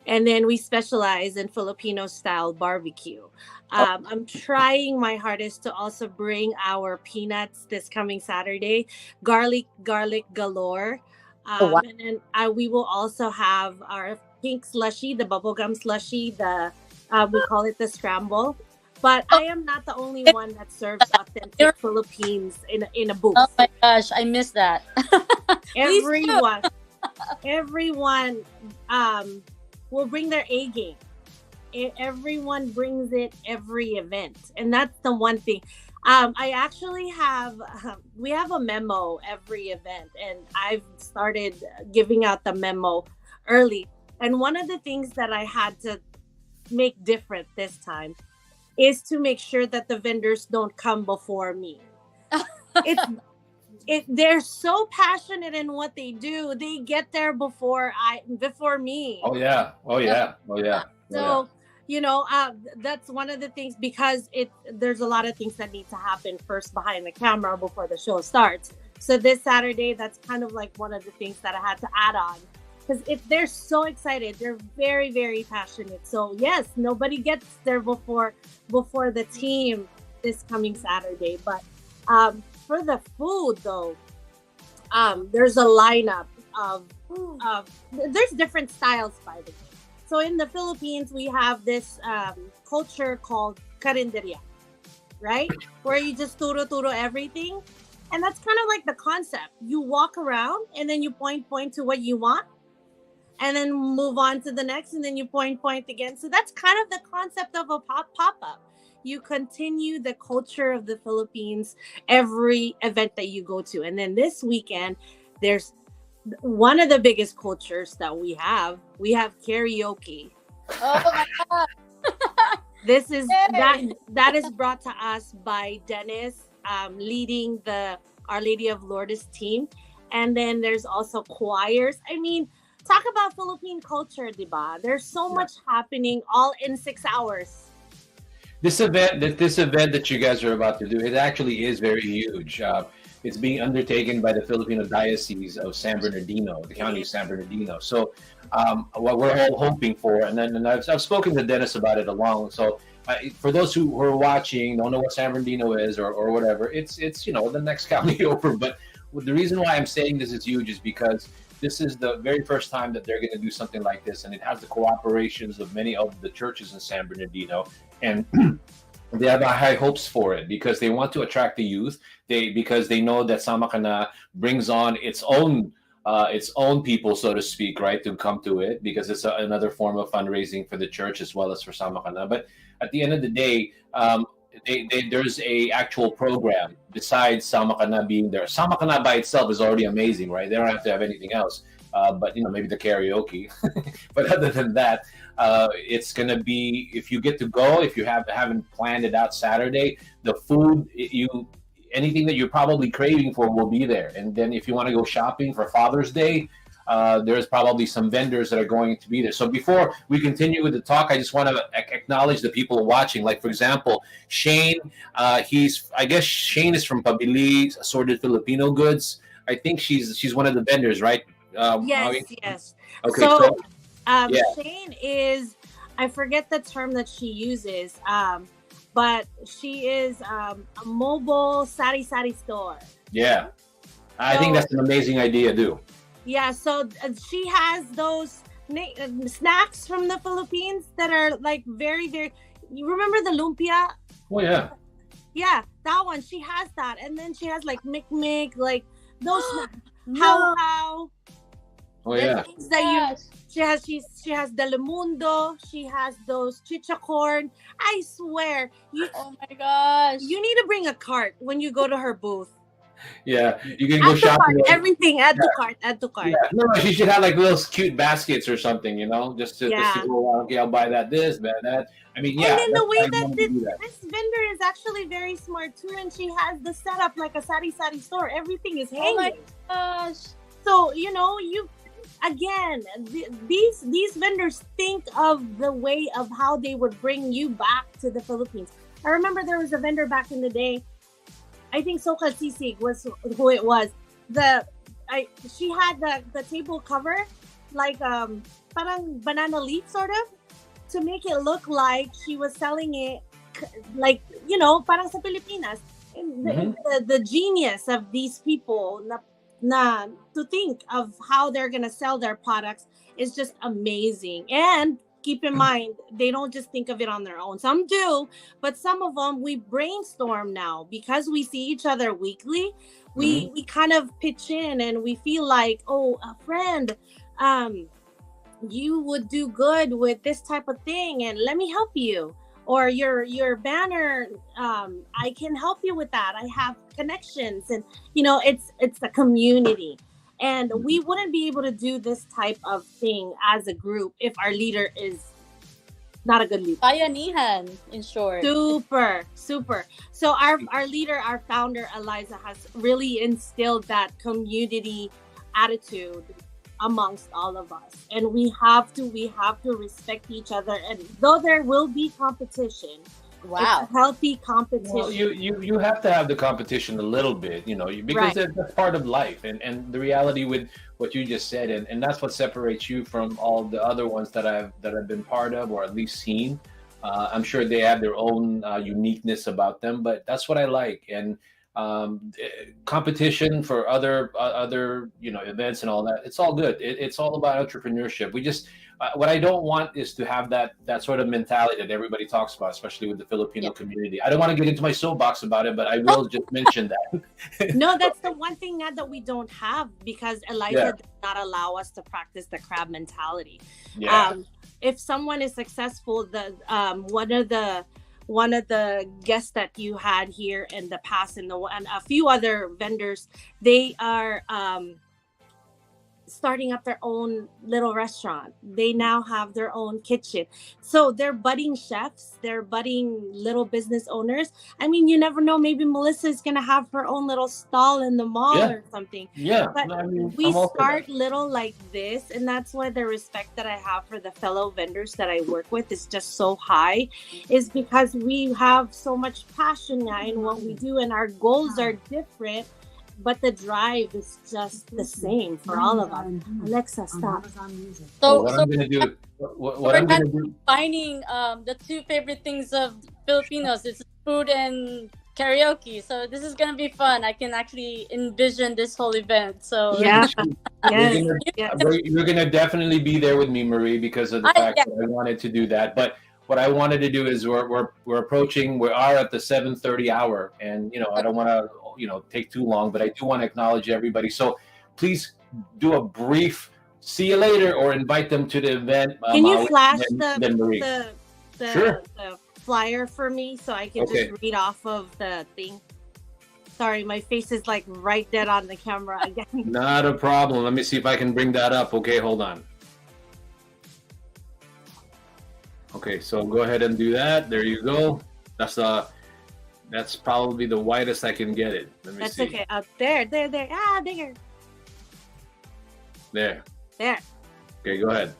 then we specialize in Filipino style barbecue. I'm trying my hardest to also bring our peanuts this coming Saturday, garlic galore. And then we will also have our pink slushy, the bubblegum slushy, we call it the scramble. But I am not the only one that serves authentic Philippines in a booth. Oh my gosh, I missed that. Everyone will bring their A game. Everyone brings it every event, and that's the one thing. I actually we have a memo every event, and I've started giving out the memo early. And one of the things that I had to make different this time is to make sure that the vendors don't come before me. They're so passionate in what they do. They get there before me. Oh yeah. So, you know, that's one of the things, because there's a lot of things that need to happen first behind the camera before the show starts. So this Saturday, that's kind of like one of the things that I had to add on, because they're so excited. They're very, very passionate. So yes, nobody gets there before the team this coming Saturday. But for the food though, there's a lineup of there's different styles, by the way. So in the Philippines, we have this culture called karinderya, right? Where you just turo everything. And that's kind of like the concept. You walk around and then you point to what you want, and then move on to the next, and then you point again. So that's kind of the concept of a pop-up. you continue the culture of the Philippines every event that you go to. And then this weekend, there's one of the biggest cultures that we have. We have karaoke. Oh my God. This is Yay. that is brought to us by Dennis, leading the Our Lady of Lourdes team. And then there's also choirs. I mean, talk about Philippine culture, diba? There's so much happening all in 6 hours. This event that you guys are about to do, it actually is very huge. It's being undertaken by the Filipino Diocese of San Bernardino, the county of San Bernardino. So what we're all hoping for, and I've spoken to Dennis about it along. So for those who are watching, don't know what San Bernardino is or whatever, it's the next county over. But the reason why I'm saying this is huge is because this is the very first time that they're going to do something like this, and it has the cooperations of many of the churches in San Bernardino, and they have high hopes for it because they want to attract the youth. Because they know that Samakana brings on its own people, so to speak, right, to come to it, because it's another form of fundraising for the church as well as for Samakana. But at the end of the day, there's a actual program besides Samakana being there. Samakana by itself is already amazing, right? They don't have to have anything else, but maybe the karaoke. But other than that, it's gonna be, if you get to go, if you haven't planned it out Saturday, the food, anything that you're probably craving for will be there. And then if you want to go shopping for Father's Day, there's probably some vendors that are going to be there. So before we continue with the talk, I just want to acknowledge the people watching. Like, for example, Shane, I guess Shane is from Pabili Assorted Filipino Goods. I think she's one of the vendors, right? Yes. Okay, So yeah. Shane is, I forget the term that she uses, but she is a mobile sari-sari store. Yeah. I think that's an amazing idea, too. Yeah, so she has those snacks from the Philippines that are like very, very... You remember the lumpia? Oh, yeah. Yeah, that one. She has that. And then she has like mic, like those snacks. No. How. Oh, yeah. Things that she has Delimundo. She has those chicha corn. I swear, Oh my gosh. you need to bring a cart when you go to her booth. Yeah, you can go Add to shopping. cart, everything. Add to cart. Yeah. No, she should have like little cute baskets or something, just to Yeah. go around. Okay, I'll buy that, that. I mean, yeah. And then the way I that wanna do that. this vendor is actually very smart too, and she has the setup like a sari-sari store. Everything is hanging. Oh my gosh. So these vendors think of the way of how they would bring you back to the Philippines. I remember there was a vendor back in the day. I think Sokal Sisig was who it was. She had the table cover like parang banana leaf sort of, to make it look like she was selling it like parang sa Pilipinas. The genius of these people na to think of how they're gonna sell their products is just amazing. And keep in mind, they don't just think of it on their own. Some do, but some of them we brainstorm now because we see each other weekly. We kind of pitch in and we feel like, oh, a friend, you would do good with this type of thing, and let me help you. Or your banner, I can help you with that. I have connections, and it's a community. And we wouldn't be able to do this type of thing as a group if our leader is not a good leader. Bayanihan, in short. Super. So our leader, our founder, Eliza, has really instilled that community attitude amongst all of us. And we have to respect each other. And though there will be competition, Wow. it's a healthy competition. Well, you have to have the competition a little bit, because that's part of life, and the reality with what you just said, and that's what separates you from all the other ones that I've been part of or at least seen. I'm sure they have their own uniqueness about them, but that's what I like. And competition for other events and all that, it's all good. It's all about entrepreneurship. We just what I don't want is to have that sort of mentality that everybody talks about, especially with the Filipino community. I don't want to get into my soapbox about it, but I will just mention that. No, that's the one thing that we don't have, because Eliza does not allow us to practice the crab mentality. Yeah. If someone is successful, one of one of the guests that you had here in the past, and a few other vendors, they are starting up their own little restaurant. They now have their own kitchen. So they're budding chefs, they're budding little business owners. I mean, you never know, maybe Melissa is going to have her own little stall in the mall or something. Yeah. But I mean, we start little like this, and that's why the respect that I have for the fellow vendors that I work with is just so high, is because we have so much passion now in what we do, and our goals are different, but the drive is just the same for all of us. Alexa, stop. So, what I'm gonna do? What I'm gonna do? Finding the two favorite things of Filipinos is food and karaoke. So this is gonna be fun. I can actually envision this whole event. So Yeah. You're gonna definitely be there with me, Marie, because of the fact that I wanted to do that. But what I wanted to do is we're approaching. We are at the 7:30 hour, and I don't want to take too long, but I do want to acknowledge everybody. So please do a brief see you later or invite them to the event. Can you flash the flyer for me so I can just read off of the thing? Sorry, my face is like right dead on the camera again. Not a problem. Let me see if I can bring that up. Okay, hold on. Okay, so go ahead and do that. There you go. That's probably the widest I can get it. Let me see. That's okay. Up there. Ah, bigger. There. There. Okay, go ahead.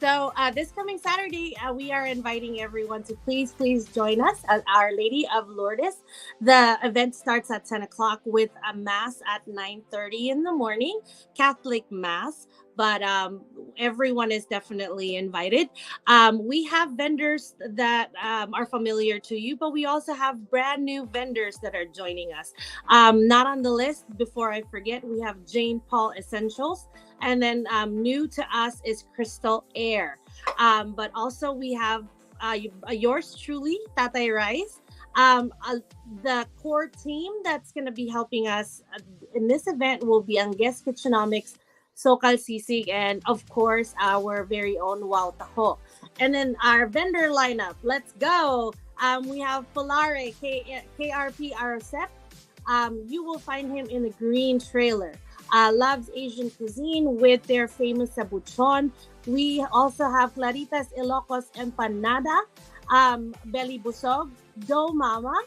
So this coming Saturday, we are inviting everyone to please join us at Our Lady of Lourdes. The event starts at 10 o'clock with a mass at 9:30 in the morning, Catholic mass. But everyone is definitely invited. We have vendors that are familiar to you, but we also have brand new vendors that are joining us. Not on the list, before I forget, we have Jane Paul Essentials. And then new to us is Crystal Air. But also we have yours truly, Tatay Ry. The core team that's going to be helping us in this event will be Anges Kitchenomics, Sokal Sisig, and of course our very own Wow Taho. And then our vendor lineup, let's go. We have Polare, KRP Arosep. You will find him in the green trailer. Loves Asian cuisine with their famous sabuchon. We also have Claritas Ilocos Empanada, Belly Busog, Do Mama,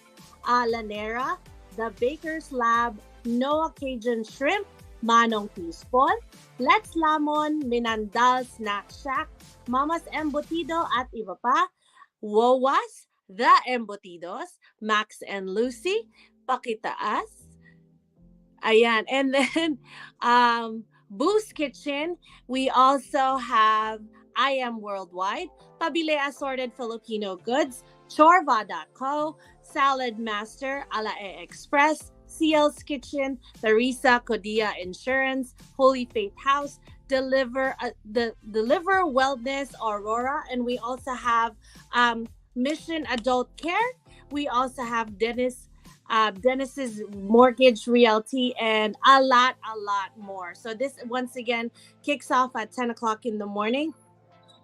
Lanera, The Baker's Lab, Noah Cajun Shrimp, Manong Pispon, Let's Lamon, Minandal Snack Shack, Mama's Embutido at iba pa, Wowas, The Embutidos, Max and Lucy, Pakitaas. Ayan. And then Boo's Kitchen, we also have IAM Worldwide, Pabile Assorted Filipino Goods, Chorva.co, Salad Master, Alae Express, CL's Kitchen, Larissa Codia Insurance, Holy Faith House, Deliver Wellness Aurora, and we also have Mission Adult Care. We also have Dennis's Mortgage Realty, and a lot more. So this once again kicks off at 10 o'clock in the morning.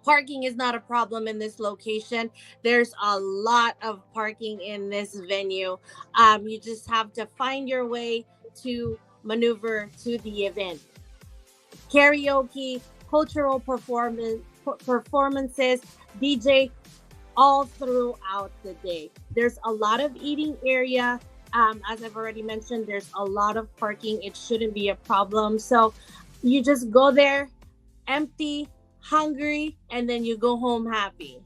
Parking is not a problem in this location. There's a lot of parking in this venue. You just have to find your way to maneuver to the event. Karaoke, cultural performances, DJ all throughout the day. There's a lot of eating area. As I've already mentioned, there's a lot of parking. It shouldn't be a problem. So you just go there empty, hungry, and then you go home happy.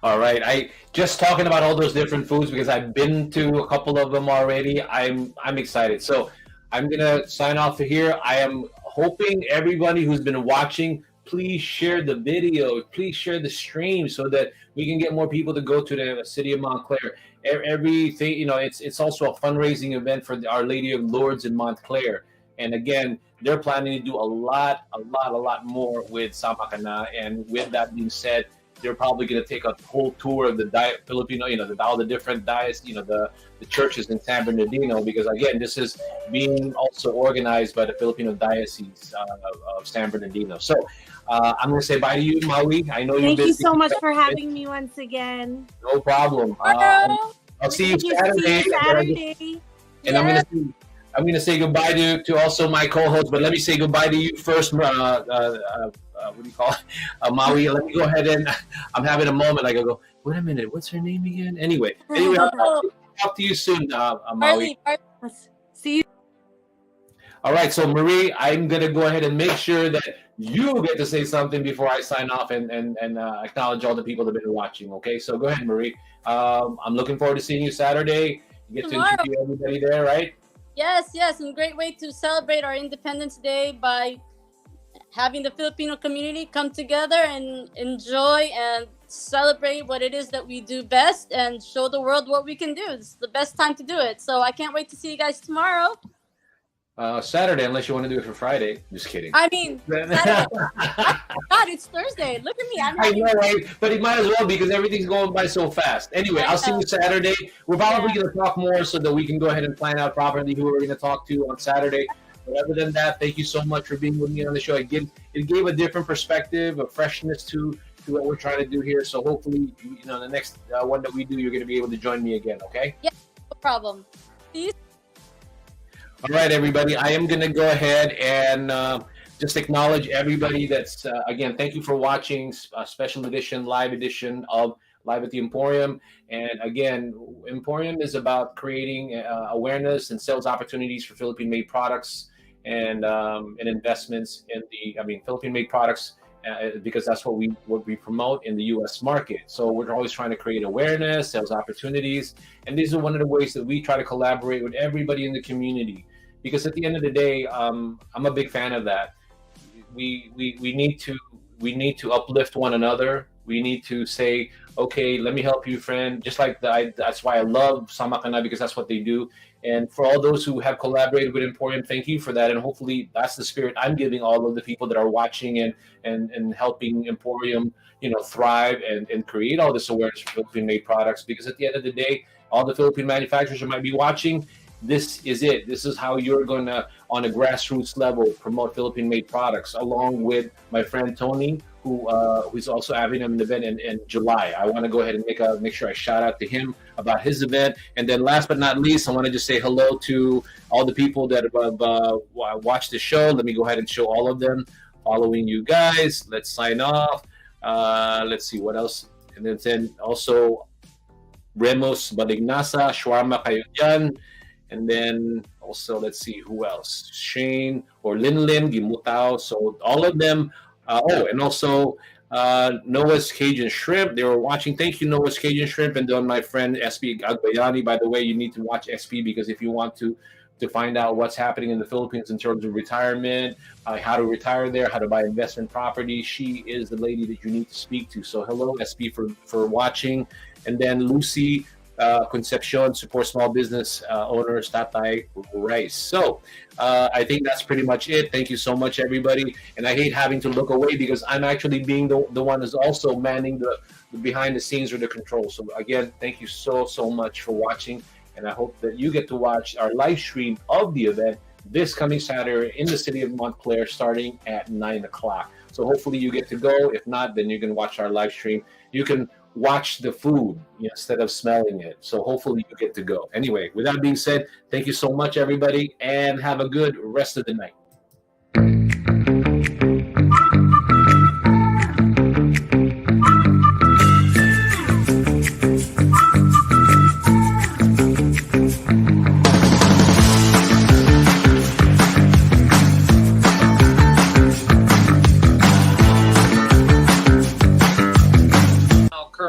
All right. I just talking about all those different foods because I've been to a couple of them already. I'm excited. So I'm gonna sign off here. I am hoping everybody who's been watching, please share the video, please share the stream so that we can get more people to go to the city of Montclair. Everything, it's also a fundraising event for Our Lady of Lourdes in Montclair. And again, they're planning to do a lot more with Samakana. And with that being said, they're probably going to take a whole tour of the Filipino, all the different dioceses, the churches in San Bernardino, because again, this is being also organized by the Filipino Diocese of San Bernardino. So I'm going to say bye to you, Wawie. I know Thank you so much for having me once again. No problem. I'll see you Saturday. And I'm gonna say goodbye to also my co-host, but let me say goodbye to you first. What do you call it, Wawie? Let me go ahead and I'm having a moment. Like I go, wait a minute, what's her name again? Anyway, I'll talk to you soon, Wawie. See you. All right, so Marie, I'm gonna go ahead and make sure that you get to say something before I sign off and acknowledge all the people that have been watching. Okay, so go ahead, Marie. I'm looking forward to seeing you Saturday. You get to interview everybody there, right? Yes, and a great way to celebrate our Independence Day by having the Filipino community come together and enjoy and celebrate what it is that we do best and show the world what we can do. It's the best time to do it. So I can't wait to see you guys tomorrow. Saturday, unless you want to do it for Friday. Just kidding. I mean, Saturday. God, it's Thursday. Look at me. I know, right? But it might as well because everything's going by so fast. Anyway, I'll see you Saturday. We're probably going to talk more so that we can go ahead and plan out properly who we're going to talk to on Saturday. But other than that, thank you so much for being with me on the show. It gave a different perspective, a freshness to what we're trying to do here. So hopefully, the next one that we do, you're going to be able to join me again, okay? Yeah, no problem. See you. All right, everybody. I am going to go ahead and just acknowledge everybody that's, again, thank you for watching a special edition, live edition of Live at the EmPHorium. And again, EmPHorium is about creating awareness and sales opportunities for Philippine-made products and investments in Philippine-made products because that's what we promote in the U.S. market. So we're always trying to create awareness, sales opportunities. And these are one of the ways that we try to collaborate with everybody in the community. Because at the end of the day, I'm a big fan of that. We need to uplift one another. We need to say, okay, let me help you, friend. Just like that's why I love Samakana, because that's what they do. And for all those who have collaborated with EmPHorium, thank you for that. And hopefully that's the spirit I'm giving all of the people that are watching and helping EmPHorium, thrive and create all this awareness for Philippine-made products. Because at the end of the day, all the Philippine manufacturers who might be watching, this is it. This is how you're going to, on a grassroots level, promote Philippine-made products, along with my friend Tony, who's also having an event in July. I want to go ahead and make sure I shout out to him about his event. And then last but not least, I want to just say hello to all the people that have watched the show. Let me go ahead and show all of them following you guys. Let's sign off. Let's see what else. And then also Remus Balignasa, Shawarma Kayo Dyan. And then also, let's see who else. Shane or Linlin Gimutao. So all of them. And also Noah's Cajun Shrimp. They were watching. Thank you, Noah's Cajun Shrimp. And then my friend SP Agbayani. By the way, you need to watch SP because if you want to find out what's happening in the Philippines in terms of retirement, how to retire there, how to buy investment property, she is the lady that you need to speak to. So hello, SP, for watching. And then Lucy Concepcion, support small business owners, Tatay Ry. So I think that's pretty much it. Thank you so much, everybody. And I hate having to look away because I'm actually being the one who's also manning the behind the scenes or the control. So again, thank you so much for watching. And I hope that you get to watch our live stream of the event this coming Saturday in the city of Montclair starting at 9 o'clock. So hopefully you get to go. If not, then you can watch our live stream. You can watch the food instead of smelling it. So hopefully you get to go. Anyway, with that being said, thank you so much, everybody, and have a good rest of the night.